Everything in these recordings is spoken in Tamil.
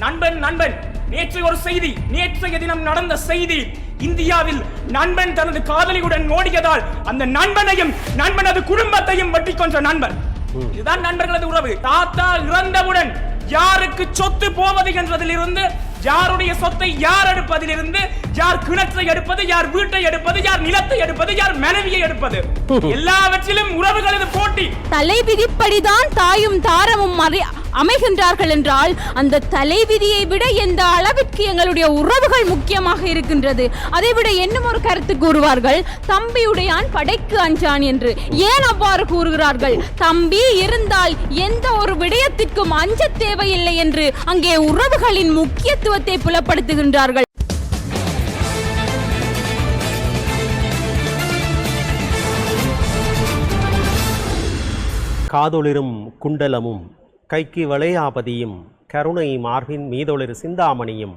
நண்பன் நண்பன். நேற்று ஒரு செய்தி, நேற்றைய தினம் நடந்த செய்தி. இந்தியாவில் நண்பன் தனது காதலியுடன் ஓடியதால் அந்த நண்பனையும் நண்பனது குடும்பத்தையும் வெட்டி கொன்ற நண்பன். இதுதான் நண்பர்களது உறவு. தாத்தா இறந்தவுடன் யாருக்கு சொத்து போவது என்றதிலிருந்து, யாருடைய சொத்தை யார் எடுப்பதிலிருந்து, யார் கிணற்றை எடுப்பது, யார் வீட்டை எடுப்பது, யார் நிலத்தை எடுப்பது, யார் மனைவியை எடுப்பது, எல்லாவற்றிலும் உறவுகளது போட்டி. தலைவிதிப்படிதான் தாயும் தாரமும் அமைகின்றார்கள் என்றால் அந்த தலைவிதியை விட எந்த அளவிற்கு எங்களுடைய உறவுகள் முக்கியமாக இருக்கின்றது. அதைவிட இன்னும் ஒரு கருத்து கூறுவார்கள், தம்பியுடையான் படைக்கு அஞ்சான் என்று. ஏன் அவ்வாறு கூறுகிறார்கள்? தம்பி இருந்தால் எந்த ஒரு விடயத்திற்கும் அஞ்ச தேவையில்லை என்று அங்கே உறவுகளின் முக்கியத்துவத்தை புலப்படுத்துகின்றார்கள். காதொளிரும் குண்டலமும் கைக்கு வளையாபதியும் கருணை மார்பின் மீதொளிர் சிந்தாமணியும்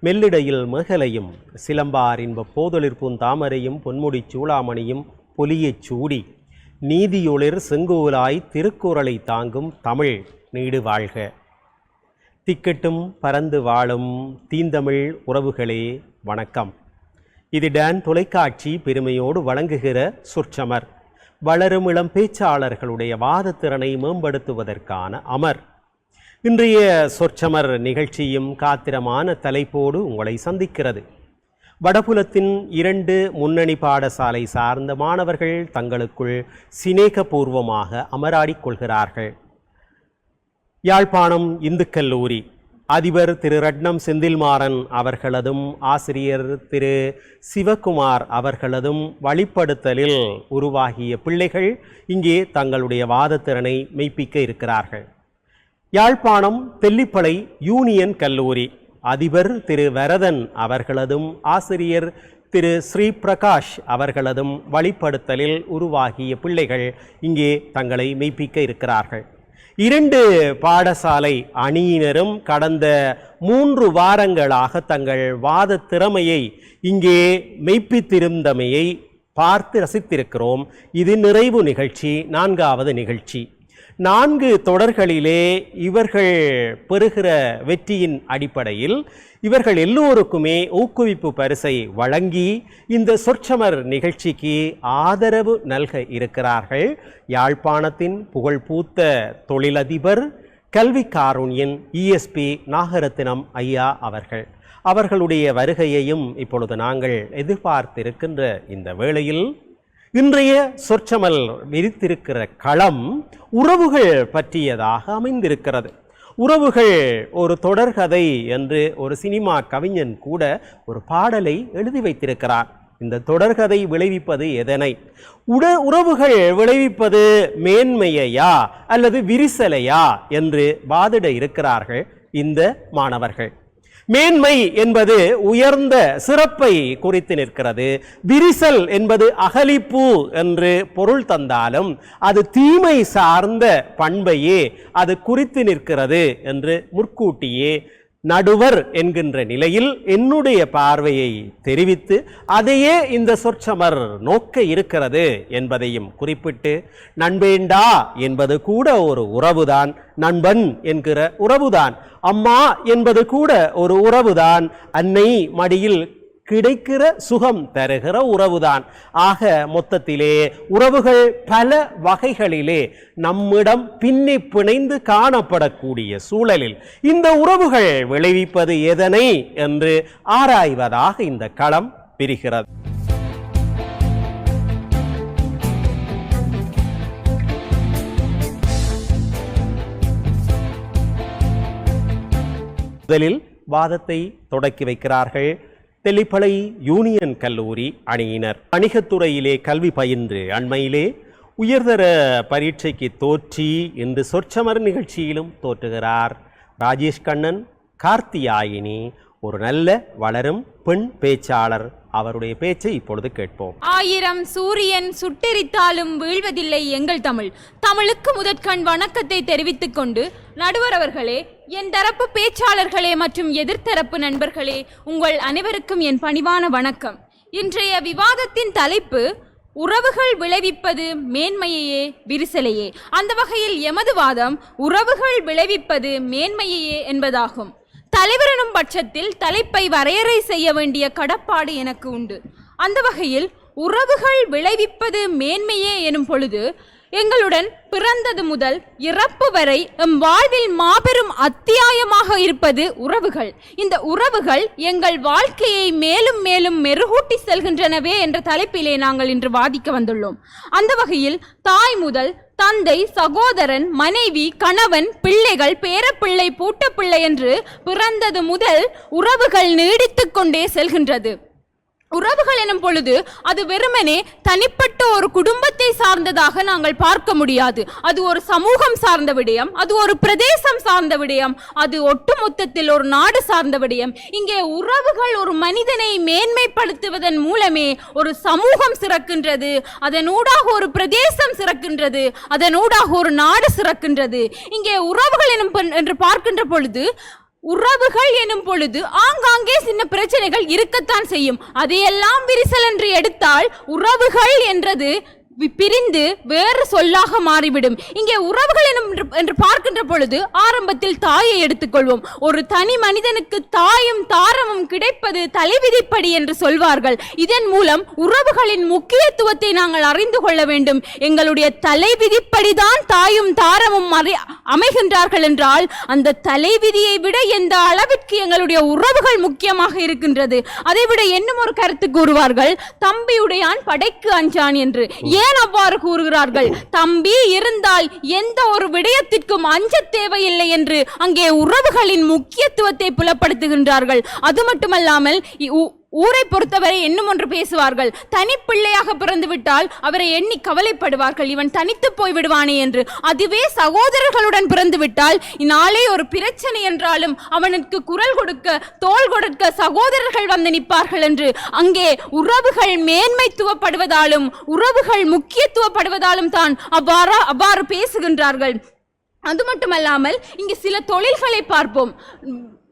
மெல்லிடையில் மேகலையும் சிலம்பார் இன்ப போதொளிர் பூந்தாமரையும் பொன்முடி சூளாமணியும் பொலியச் சூடி நீதியொளிர் செங்கோலாய் திருக்குறளை தாங்கும் தமிழ் நீடு வாழ்க. திக்கட்டும் பறந்து வாழும் தீந்தமிழ் உறவுகளே வணக்கம். இது டான் தொலைக்காட்சி பெருமையோடு வழங்குகிற சொற்சமர். வளரும் இளம் பேச்சாளர்களுடைய வாதத்திறனை மேம்படுத்துவதற்கான அமர். இன்றைய சொற்சமர் நிகழ்ச்சியும் காத்திரமான தலைப்போடு உங்களை சந்திக்கிறது. வடபுலத்தின் 2 முன்னணி பாடசாலை சார்ந்த மாணவர்கள் தங்களுக்குள் சிநேகபூர்வமாக அமராடிக் கொள்கிறார்கள். யாழ்ப்பாணம் இந்து கல்லூரி அதிபர் திரு ரட்னம் செந்தில்மாறன் அவர்களதும் ஆசிரியர் திரு சிவகுமார் அவர்களதும் வழிப்படுத்தலில் உருவாகிய பிள்ளைகள் இங்கே தங்களுடைய வாதத்திறனை மெய்ப்பிக்க இருக்கிறார்கள். யாழ்ப்பாணம் தெல்லிப்பளை யூனியன் கல்லூரி அதிபர் திரு வரதன் அவர்களதும் ஆசிரியர் திரு ஸ்ரீ பிரகாஷ் அவர்களதும் வழிப்படுத்தலில் உருவாகிய பிள்ளைகள் இங்கே தங்களை மெய்ப்பிக்க இருக்கிறார்கள். 2 பாடசாலை அணியினரும் கடந்த 3 வாரங்களாக தங்கள் வாத திறமையை இங்கே மெய்ப்பித்திருந்தமையை பார்த்து ரசித்திருக்கிறோம். இது நிறைவு நிகழ்ச்சி, 4வது நிகழ்ச்சி. 4 தொடர்களிலே இவர்கள் பெறுகிற வெற்றியின் அடிப்படையில் இவர்கள் எல்லோருக்குமே ஊக்குவிப்பு பரிசை வழங்கி இந்த சொற்சமர் நிகழ்ச்சிக்கு ஆதரவு நல்க இருக்கிறார்கள். யாழ்ப்பாணத்தின் புகழ்பூத்த தொழிலதிபர் கல்வி காருண்யன் ESP நாகரத்தினம் ஐயா அவர்கள். அவர்களுடைய வருகையையும் இப்பொழுது நாங்கள் எதிர்பார்த்திருக்கின்ற இந்த வேளையில் இன்றைய சொற்சமல் விரித்திருக்கிற களம் உறவுகள் பற்றியதாக அமைந்திருக்கிறது. உறவுகள் ஒரு தொடர்கதை என்று ஒரு சினிமா கவிஞன் கூட ஒரு பாடலை எழுதி வைத்திருக்கிறார். இந்த தொடர்கதை விளைவிப்பது எதனை? உறவுகள் விளைவிப்பது மேன்மையா அல்லது விரிசலையா என்று வாதிட இருக்கிறார்கள் இந்த மாணவர்கள். மேன்மை என்பது உயர்ந்த சிறப்பை குறித்து நிற்கிறது. விரிசல் என்பது அகலிப்பு என்று பொருள் தந்தாலும் அது தீமை சார்ந்த பண்பையே அது குறித்து நிற்கிறது என்று முற்கூட்டியே நடுவர் என்கின்ற நிலையில் என்னுடைய பார்வையை தெரிவித்து அதையே இந்த சொற்சமர் நோக்க இருக்கிறது என்பதையும் குறிப்பிட்டு, நண்பேண்டா என்பது கூட ஒரு உறவுதான், நண்பன் என்கிற உறவுதான், அம்மா என்பது கூட ஒரு உறவுதான், அன்னை மடியில் கிடைக்கிற சுகம் தருகிற உறவுதான். ஆக மொத்தத்திலே உறவுகள் பல வகைகளிலே நம்மிடம் பின்னி பிணைந்து காணப்படக்கூடிய சூழலில் இந்த உறவுகள் விளைவிப்பது எதனை என்று ஆராய்வதாக இந்த களம் பிரிகிறது. முதலில் வாதத்தை தொடக்கி வைக்கிறார்கள் தெல்லிப்பளை யூனியன் கல்லூரி அணியினர். வணிகத்துறையிலே கல்வி பயின்று அண்மையிலே உயர்தர பரீட்சைக்கு தோற்றி இன்று சொற்சமர் நிகழ்ச்சியிலும் தோற்றுகிறார் ராஜேஷ் கண்ணன் கார்த்தியாயினி, ஒரு நல்ல வளரும் பெண் பேச்சாளர். அவருடைய பேச்சை இப்பொழுது கேட்போம். 1000 சூரியன் சுட்டெரித்தாலும் வீழ்வதில்லை எங்கள் தமிழ். தமிழுக்கு முதற்கண் வணக்கத்தை தெரிவித்துக் கொண்டு, நடுவர் அவர்களே, என் தரப்பு பேச்சாளர்களே மற்றும் எதிர்த்தரப்பு நண்பர்களே, உங்கள் அனைவருக்கும் என் பணிவான வணக்கம். இன்றைய விவாதத்தின் தலைப்பு உறவுகள் விளைவிப்பது மேன்மையே விரிசலையே. அந்த வகையில் எமது வாதம் உறவுகள் விளைவிப்பது மேன்மையே என்பதாகும். தலைவர் எனும் பட்சத்தில் தலைப்பை வரையறை செய்ய வேண்டிய கடப்பாடு எனக்கு உண்டு. அந்த வகையில் உறவுகள் விளைவிப்பது மேன்மையே எனும் பொழுது எங்களுடன் பிறந்தது முதல் இறப்பு வரை எம் வாழ்வில் மாபெரும் அத்தியாயமாக இருப்பது உறவுகள். இந்த உறவுகள் எங்கள் வாழ்க்கையை மேலும் மேலும் மெருகூட்டி செல்கின்றனவே என்ற தலைப்பிலே நாங்கள் இன்று வாதிக்க வந்துள்ளோம். அந்த வகையில் தாய் முதல் தந்தை, சகோதரன், மனைவி, கணவன், பிள்ளைகள், பேரப்பிள்ளை, பூட்டப்பிள்ளை என்று பிறந்தது முதல் உறவுகள் நீடித்துக் கொண்டே செல்கின்றது. உறவுகள் எனும் பொழுது அது வெறுமனே தனிப்பட்ட ஒரு குடும்பத்தை சார்ந்ததாக நாங்கள் பார்க்க முடியாது. அது ஒரு சமூகம் சார்ந்த விடயம், அது ஒரு பிரதேசம் சார்ந்த விடயம், அது ஒட்டுமொத்தத்தில் ஒரு நாடு சார்ந்த விடயம். இங்கே உறவுகள் ஒரு மனிதனை மேன்மைப்படுத்துவதன் மூலமே ஒரு சமூகம் சிறக்கின்றது, அதனூடாக ஒரு பிரதேசம் சிறக்கின்றது, அதனூடாக ஒரு நாடு சிறக்கின்றது. இங்கே உறவுகள் என்று பார்க்கின்ற பொழுது உறவுகள் எனும் பொழுது ஆங்காங்கே சின்ன பிரச்சனைகள் இருக்கத்தான் செய்யும். அதையெல்லாம் விரிசல் என்று எடுத்தால் உறவுகள் என்றது பிரிந்து வேறு சொல்லாக மாறிவிடும். இங்கே உறவுகள் என்று பார்க்கின்ற பொழுது ஆரம்பத்தில் தாயை எடுத்துக்கொள்வோம். ஒரு தனி மனிதனுக்கு தாயும் தாரமும் கிடைப்பது தலைவிதிப்படி என்று சொல்வார்கள். இதன் மூலம் உறவுகளின் முக்கியத்துவத்தை நாங்கள் அறிந்து கொள்ள வேண்டும். எங்களுடைய தலைவிதிப்படிதான் தாயும் தாரமும் அமைகின்றார்கள் என்றால் அந்த தலைவிதியை விட எந்த அளவிற்கு எங்களுடைய உறவுகள் முக்கியமாக இருக்கின்றது. அதைவிட இன்னும் ஒரு கருத்து கூறுவார்கள், தம்பியுடையான் படைக்கு அஞ்சான் என்று. ஏன் அவ்வாறு கூறுகிறார்கள்? தம்பி இருந்தால் எந்த ஒரு விடயத்திற்கும் அஞ்ச தேவையில்லை என்று அங்கே உறவுகளின் முக்கியத்துவத்தை புலப்படுத்துகின்றார்கள். அது மட்டுமல்லாமல் ஊரை பொறுத்தவரை இன்னும் ஒன்று பேசுவார்கள். தனி பிள்ளையாக பிறந்து விட்டால் அவரை எண்ணி கவலைப்படுவார்கள், இவன் தனித்து போய் விடுவானே என்று. அதுவே சகோதரர்களுடன் பிறந்து விட்டால் நாளே ஒரு பிரச்சனை என்றாலும் அவனுக்கு குரல் கொடுக்க, தோள் கொடுக்க சகோதரர்கள் வந்து நிற்பார்கள் என்று. அங்கே உறவுகள் மேன்மைத்துவப்படுவதாலும் உறவுகள் முக்கியத்துவப்படுவதாலும் தான் அவ்வாறு பேசுகின்றார்கள். அது மட்டுமல்லாமல் இங்கு சில தொழில்களை பார்ப்போம்.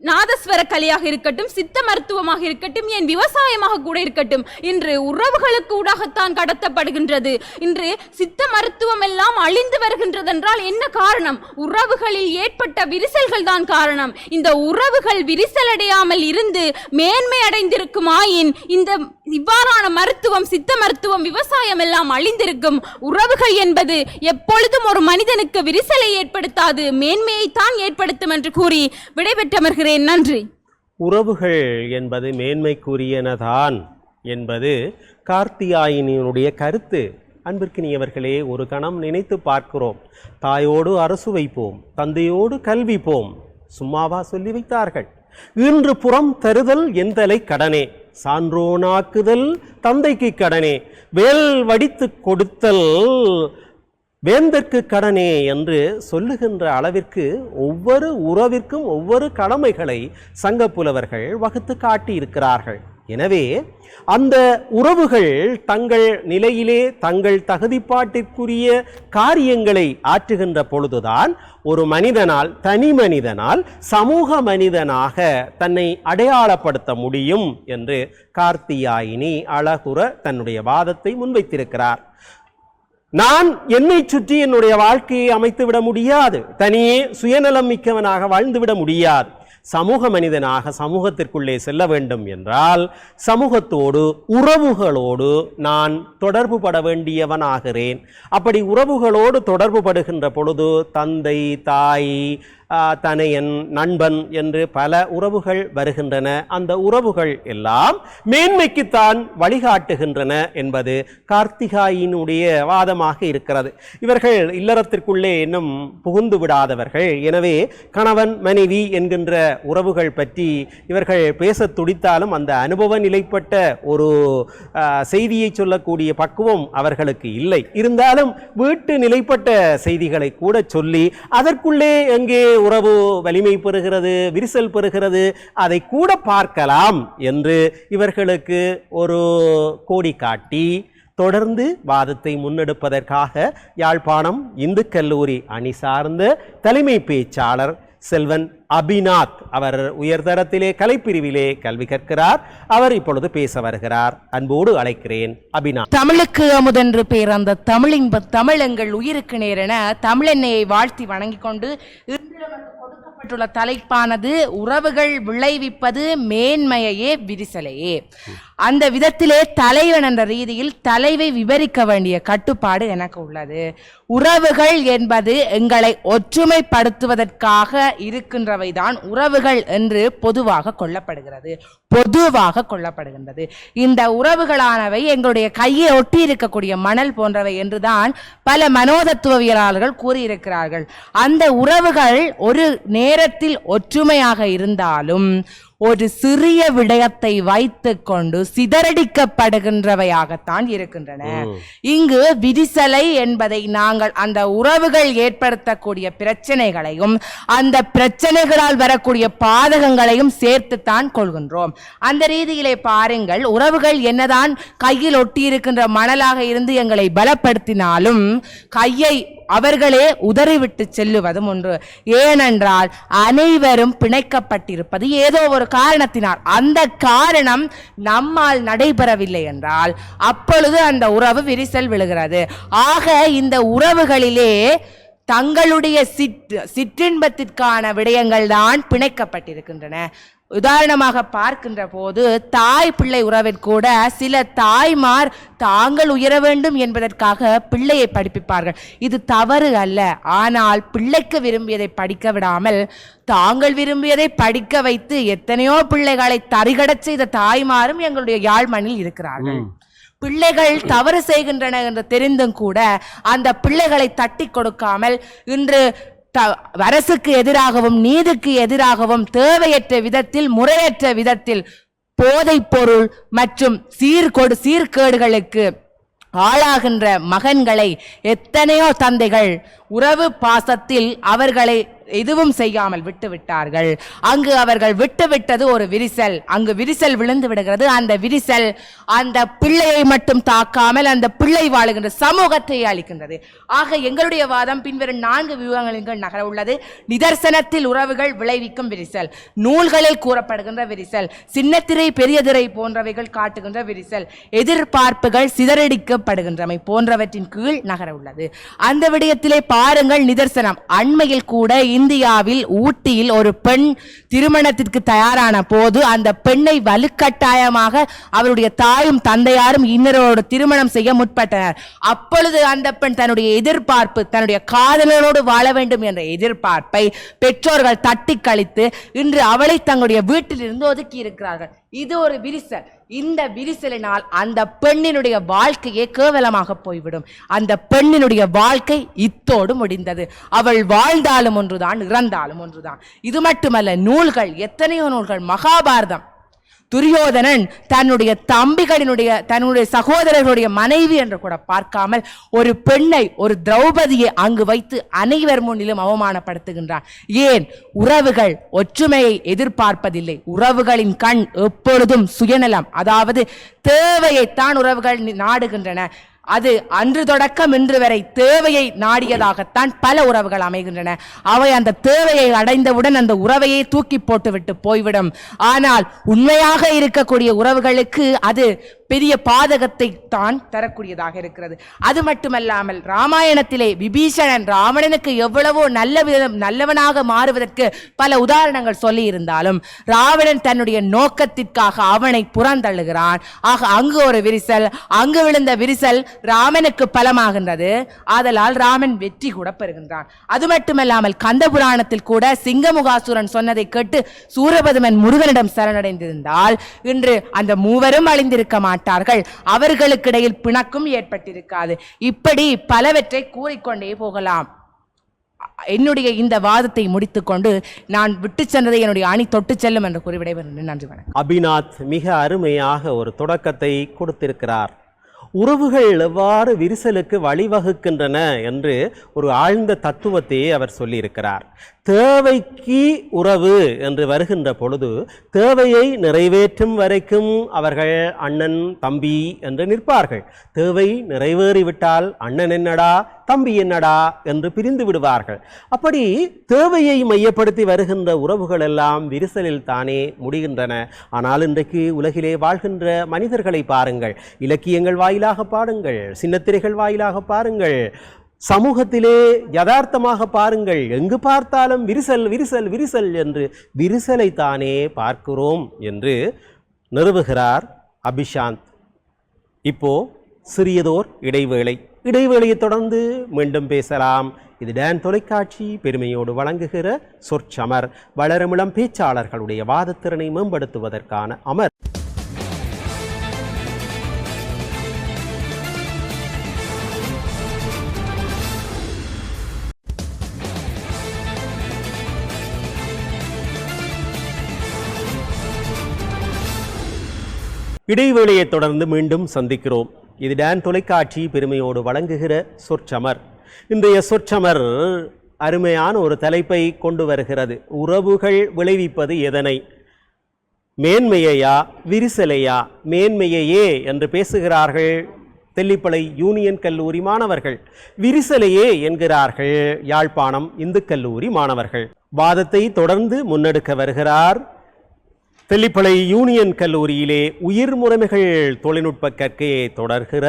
நாதஸ்வர கலையாக இருக்கட்டும், சித்த மருத்துவமாக இருக்கட்டும், ஏன் விவசாயமாக கூட இருக்கட்டும், இன்று உறவுகளுக்கு ஊடாகத்தான் கடத்தப்படுகின்றது. இன்று சித்த மருத்துவம் எல்லாம் அழிந்து வருகின்றது என்றால் என்ன காரணம்? உறவுகளில் ஏற்பட்ட விரிசல்கள் தான் காரணம். இந்த உறவுகள் விரிசலடையாமல் இருந்து மேன்மை அடைந்திருக்குமாயின் இந்த இவ்வாறான மருத்துவம், சித்த மருத்துவம், விவசாயம் எல்லாம் அழிந்திருக்கும். உறவுகள் என்பது எப்பொழுதும் ஒரு மனிதனுக்கு விரிசலை ஏற்படுத்தாது, மேன்மையை தான் ஏற்படுத்தும் என்று கூறி விடைபெற்றமர்கிறேன். நன்றி. உறவுகள் என்பது மேன்மைக்குரியனதான் என்பது கார்த்தியாயினியினுடைய கருத்து. அன்பிற்கினியவர்களே, ஒரு கணம் நினைத்து பார்க்கிறோம். தாயோடு அரசு வைப்போம், தந்தையோடு கல்விப்போம், சும்மாவா சொல்லி வைத்தார்கள்? இன்று புறம் தருதல் எந்தலை கடனே, சான்றோனாக்குதல் தந்தைக்கு கடனே, வேல் வடித்து கொடுத்தல் வேந்தற்கு கடனே என்று சொல்லுகின்ற அளவிற்கு ஒவ்வொரு உறவிற்கும் ஒவ்வொரு கடமைகளை சங்க புலவர்கள் வகுத்து காட்டியிருக்கிறார்கள். எனவே அந்த உறவுகள் தங்கள் நிலையிலே தங்கள் தகுதிப்பாட்டிற்குரிய காரியங்களை ஆற்றுகின்ற பொழுதுதான் ஒரு மனிதனால், தனி மனிதனால் சமூக மனிதனாக தன்னை அடையாளப்படுத்த முடியும் என்று கார்த்தியாயினி அழகுற தன்னுடைய வாதத்தை முன்வைத்திருக்கிறார். நான் என்னை சுற்றி என்னுடைய வாழ்க்கையை அமைத்துவிட முடியாது, தனியே சுயநலம் மிக்கவனாக வாழ்ந்துவிட முடியாது. சமூக மனிதனாக சமூகத்திற்குள்ளே செல்ல வேண்டும் என்றால் சமூகத்தோடு, உறவுகளோடு நான் தொடர்பு பட வேண்டியவனாகிறேன். அப்படி உறவுகளோடு தொடர்பு படுகின்ற பொழுது தந்தை, தாய், தனையன், நண்பன் என்று பல உறவுகள் வருகின்றன. அந்த உறவுகள் எல்லாம் மேன்மைக்குத்தான் வழிகாட்டுகின்றன என்பது கார்த்திகாயினுடைய வாதமாக இருக்கிறது. இவர்கள் இல்லறத்திற்குள்ளே இன்னும் புகுந்து விடாதவர்கள். எனவே கணவன் மனைவி என்கின்ற உறவுகள் பற்றி இவர்கள் பேச துடித்தாலும் அந்த அனுபவ நிலைப்பட்ட ஒரு செய்தியை சொல்லக்கூடிய பக்குவம் அவர்களுக்கு இல்லை. இருந்தாலும் வீட்டு நிலைப்பட்ட செய்திகளை கூட சொல்லி அதற்குள்ளே எங்கே உறவு வலிமை பெறுகிறது, விரிசல் பெறுகிறது, அதை கூட பார்க்கலாம் என்று இவர்களுக்கு ஒரு கோடி காட்டி தொடர்ந்து வாதத்தை முன்னெடுப்பதற்காக யாழ்ப்பாணம் இந்து கல்லூரி அணி சார்ந்த தலைமை பேச்சாளர் செல்வன் அபிநாத் அவர் உயர்தரத்திலே கலைப்பிரிவிலே கல்வி கற்கிறார். அவர் இப்பொழுது பேச வருகிறார். அன்போடு அழைக்கிறேன் அபிநாத். தமிழுக்கு அமுதென்று பேர் அந்த தமிழின்ப தமிழங்கள் உயிருக்கு நேரென தமிழெண்ணையை வாழ்த்தி வணங்கிக் கொண்டு இன்று நமக்கு கொடுக்க தலைப்பானது உறவுகள் விளைவிப்பது மேன்மையே விரிசலையே. அந்த விதத்திலே தலைவன் என்ற ரீதியில் தலைவை விவரிக்க வேண்டிய கட்டுப்பாடு எனக்கு உள்ளது. உறவுகள் என்பது எங்களை ஒற்றுமைப்படுத்துவதற்காக இருக்கின்றவைதான் உறவுகள் என்று பொதுவாக கொள்ளப்படுகின்றது. இந்த உறவுகளானவை எங்களுடைய கையை ஒட்டி இருக்கக்கூடிய மணல் போன்றவை என்றுதான் பல மனோதத்துவவியலாளர்கள் கூறியிருக்கிறார்கள். அந்த உறவுகள் ஒரு நேரத்தில் ஒற்றுமையாக இருந்தாலும் ஒரு சிறிய விடயத்தை வைத்துக் கொண்டு சிதறடிக்கப்படுகின்றவையாகத்தான் இருக்கின்றன. இங்கு விரிசலை என்பதை நாங்கள் அந்த உறவுகள் ஏற்படுத்தக்கூடிய பிரச்சனைகளையும் அந்த பிரச்சனைகளால் வரக்கூடிய பாதகங்களையும் சேர்த்துத்தான் கொள்கின்றோம். அந்த ரீதியிலே பாருங்கள், உறவுகள் என்னதான் கையில் ஒட்டி இருக்கின்ற மணலாக இருந்து எங்களை பலப்படுத்தினாலும் கையை அவர்களே உதறிவிட்டு செல்லுவதும் ஒன்று. ஏனென்றால் அனைவரும் பிணைக்கப்பட்டிருப்பது ஏதோ ஒரு காரணத்தினால். அந்த காரணம் நம்மால் நடைபெறவில்லை என்றால் அப்பொழுது அந்த உறவு விரிசல் விழுகிறது. ஆக இந்த உறவுகளிலே தங்களுடைய சிற்றின்பத்திற்கான விடயங்கள் தான் பிணைக்கப்பட்டிருக்கின்றன. உதாரணமாக பார்க்கின்ற போது தாய் பிள்ளை உறவில் கூட சில தாய்மார் தாங்கள் உயர வேண்டும் என்பதற்காக பிள்ளையை படிப்பிப்பார்கள். இது தவறு அல்ல. ஆனால் பிள்ளைக்கு விரும்பியதை படிக்க விடாமல் தாங்கள் விரும்பியதை படிக்க வைத்து எத்தனையோ பிள்ளைகளை தரிகடச் செய்த தாய்மாரும் எங்களுடைய யாழ்மண்ணில் இருக்கிறார்கள். பிள்ளைகள் தவறு செய்கின்றன என்று தெரிந்தும் கூட அந்த பிள்ளைகளை தட்டி கொடுக்காமல் இன்று அரசுக்கு எதிராகவும் நீதிக்கு எதிராகவும் தேவையற்ற விதத்தில் முறையற்ற விதத்தில் போதைப் பொருள் மற்றும் சீர்கேடுகளுக்கு ஆளாகின்ற மகன்களை எத்தனையோ தந்தைகள் உறவு பாசத்தில் அவர்களை எதுவும் செய்யாமல் விட்டுவிட்டார்கள். அங்கு அவர்கள் விட்டுவிட்டது ஒரு விரிசல். அங்கு விரிசல் விழுந்து விடுகிறது. அந்த விரிசல் அந்த பிள்ளையை மட்டும் தாக்காமல் அந்த பிள்ளை வாழுகின்ற சமூகத்தை அளிக்கின்றது. ஆக எங்களுடைய வாதம் பின்வரும் 4 வியூகங்களின் நகர உள்ளது. நிதர்சனத்தில் உறவுகள் விளைவிக்கும் விரிசல், நூல்களில் கூறப்படுகின்ற விரிசல், சின்னத்திரை பெரிய திரை போன்றவைகள் காட்டுகின்ற விரிசல், எதிர்பார்ப்புகள் சிதறடிக்கப்படுகின்றமை போன்றவற்றின் கீழ் நகர உள்ளது. அந்த விடயத்திலே பாருங்கள், நிதர்சனம். அண்மையில் கூட இந்தியாவில் ஊட்டியில் ஒரு பெண் திருமணத்திற்கு தயாரான போது அந்த பெண்ணை வலுக்கட்டாயமாக அவருடைய தாயும் தந்தையாரும் இன்னொரு திருமணம் செய்ய முற்பட்டனர். அப்பொழுது அந்த பெண் தன்னுடைய எதிர்பார்ப்பு, தன்னுடைய காதலனோடு வாழ வேண்டும் என்ற எதிர்பார்ப்பை பெற்றோர்கள் தட்டி கழித்து இன்று அவளை தங்களுடைய வீட்டிலிருந்து ஒதுக்கி இருக்கிறார்கள். இது ஒரு விரிசல். இந்த விரிசலினால் அந்த பெண்ணினுடைய வாழ்க்கையே கேவலமாக போய்விடும். அந்த பெண்ணினுடைய வாழ்க்கை இத்தோடு முடிந்தது. அவள் வாழ்ந்தாலும் ஒன்றுதான், இறந்தாலும் ஒன்றுதான். இது மட்டுமல்ல, நூல்கள், எத்தனையோ நூல்கள். மகாபாரதம், துரியோதனன் தன்னுடைய தன்னுடைய சகோதரர்களுடைய மனைவி என்று கூட பார்க்காமல் ஒரு பெண்ணை, ஒரு திரௌபதியை அங்கு வைத்து அனைவர் முன்னிலும் அவமானப்படுத்துகின்றான். ஏன்? உறவுகள் ஒற்றுமையை எதிர்பார்ப்பதில்லை. உறவுகளின் கண் எப்பொழுதும் சுயநலம், அதாவது தேவையைத்தான் உறவுகள் நாடுகின்றன. அது அன்று தொடக்கம் இன்று வரை தேவையை நாடியதாகத்தான் பல உறவுகள் அமைகின்றன. அவை அந்த தேவையை அடைந்தவுடன் அந்த உறவையை தூக்கி போட்டுவிட்டு போய்விடும். ஆனால் உண்மையாக இருக்கக்கூடிய உறவுகளுக்கு அது பெரிய பாதகத்தை தான் தரக்கூடியதாக இருக்கிறது. அது மட்டுமல்லாமல் ராமாயணத்திலே விபீஷணன் ராவணனுக்கு எவ்வளவோ நல்லவனாக மாறுவதற்கு பல உதாரணங்கள் சொல்லி இருந்தாலும் ராவணன் தன்னுடைய நோக்கத்திற்காக அவனை புறந்தள்ளுகிறான். ஆக அங்கு ஒரு விரிசல், அங்கு விழுந்த விரிசல் ராமனுக்கு பலமாகின்றது. ஆதலால் ராமன் வெற்றி கூட பெறுகின்றான். அது மட்டுமல்லாமல் கந்த புராணத்தில் கூட சிங்கமுகாசுரன் சொன்னதை கேட்டு சூரபதுமன் முருகனிடம் சரணடைந்திருந்தால் இன்று அந்த மூவரும் அழிந்திருக்க மாட்டார்கள். அவர்களுக்கிடையில் பிணக்கும் ஏற்பட்டிருக்காது. இப்படி பலவற்றை கூறிக்கொண்டே போகலாம். என்னுடைய இந்த வாதத்தை முடித்துக்கொண்டு நான் விட்டு சென்றதை என்னுடைய அணி தொட்டு செல்லும் என்று கூறி விடைபெறுகிறேன். நன்றி, வணக்கம். அபிநாத் மிக அருமையாக ஒரு தொடக்கத்தை கொடுத்திருக்கிறார். உறவுகள் எவ்வாறு விரிசலுக்கு வழிவகுக்கின்றன என்று ஒரு ஆழ்ந்த தத்துவத்தையே அவர் சொல்லியிருக்கிறார். தேவைக்கு உறவு என்று வருகின்ற பொழுது தேவையை நிறைவேற்றும் வரைக்கும் அவர்கள் அண்ணன் தம்பி என்று நிற்பார்கள். தேவை நிறைவேறிவிட்டால் அண்ணன் என்னடா தம்பி என்னடா என்று பிரிந்து விடுவார்கள். அப்படி தேவையை மையப்படுத்தி வருகின்ற உறவுகள் எல்லாம் விரிசலில் தானே முடிகின்றன. ஆனால் இன்றைக்கு உலகிலே வாழ்கின்ற மனிதர்களை பாருங்கள், இலக்கியங்கள் வாயிலாக பாருங்கள், சின்னத்திரைகள் வாயிலாக பாருங்கள், சமூகத்திலே யதார்த்தமாக பாருங்கள், எங்கு பார்த்தாலும் விரிசல் விரிசல் விரிசல் என்று விரிசலை தானே பார்க்கிறோம் என்று நிறுவுகிறார் அபிஷாந்த். இப்போ சிறியதோர் இடைவேளையை தொடர்ந்து மீண்டும் பேசலாம். இது டான் தொலைக்காட்சி பெருமையோடு வழங்குகிற சொற்சமர், வளருமிளம் பேச்சாளர்களுடைய வாதத்திறனை மேம்படுத்துவதற்கான அமர். இடைவேளையை தொடர்ந்து மீண்டும் சந்திக்கிறோம். இது டான் தொலைக்காட்சி பெருமையோடு வழங்குகிற சொற்சமர். இன்றைய சொற்சமர் அருமையான ஒரு தலைப்பை கொண்டு வருகிறது. உறவுகள் விளைவிப்பது எதனை? மேன்மையையா விரிசலையா? மேன்மையையே என்று பேசுகிறார்கள் தெல்லிப்பளை யூனியன் கல்லூரி மாணவர்கள், விரிசலையே என்கிறார்கள் யாழ்ப்பாணம் இந்து கல்லூரி மாணவர்கள். வாதத்தை தொடர்ந்து முன்னெடுக்க வருகிறார் தெல்லிப்பளை யூனியன் கல்லூரியிலே உயிர் முறைமைகள் தொழில்நுட்ப கற்கையை தொடர்கிற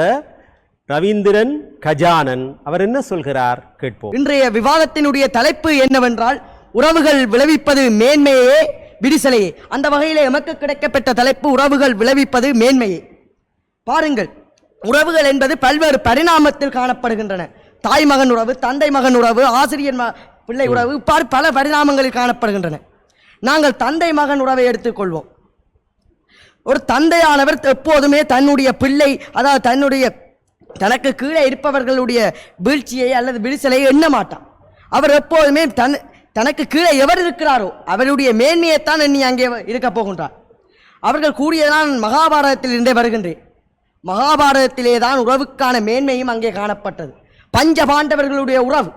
ரவீந்திரன் கஜானன். அவர் என்ன சொல்கிறார் கேட்போம். இன்றைய விவாதத்தினுடைய தலைப்பு என்னவென்றால், உறவுகள் விளைவிப்பது மேன்மையே விரிசலையே. அந்த வகையிலே எமக்கு கிடைக்கப்பட்ட தலைப்பு உறவுகள் விளைவிப்பது மேன்மையே. பாருங்கள், உறவுகள் என்பது பல்வேறு பரிணாமத்தில் காணப்படுகின்றன. தாய் மகன் உறவு, தந்தை மகன் உறவு, ஆசிரியர் பிள்ளை உறவு, பல பரிணாமங்களில் காணப்படுகின்றன. நாங்கள் தந்தை மகன் உறவை எடுத்துக்கொள்வோம். ஒரு தந்தையானவர் எப்போதுமே தன்னுடைய பிள்ளை, அதாவது தனக்கு கீழே இருப்பவர்களுடைய வீழ்ச்சியை அல்லது விரிசலை எண்ண மாட்டான். அவர் எப்போதுமே தனக்கு கீழே எவர் இருக்கிறாரோ அவருடைய மேன்மையைத்தான் எண்ணி அங்கே இருக்க போகின்றார். அவர்கள் கூறியதான் மகாபாரதத்தில் இருந்தே வருகின்றேன். மகாபாரதத்திலே தான் உறவுக்கான மேன்மையும் அங்கே காணப்பட்டது. பஞ்ச பாண்டவர்களுடைய உறவு,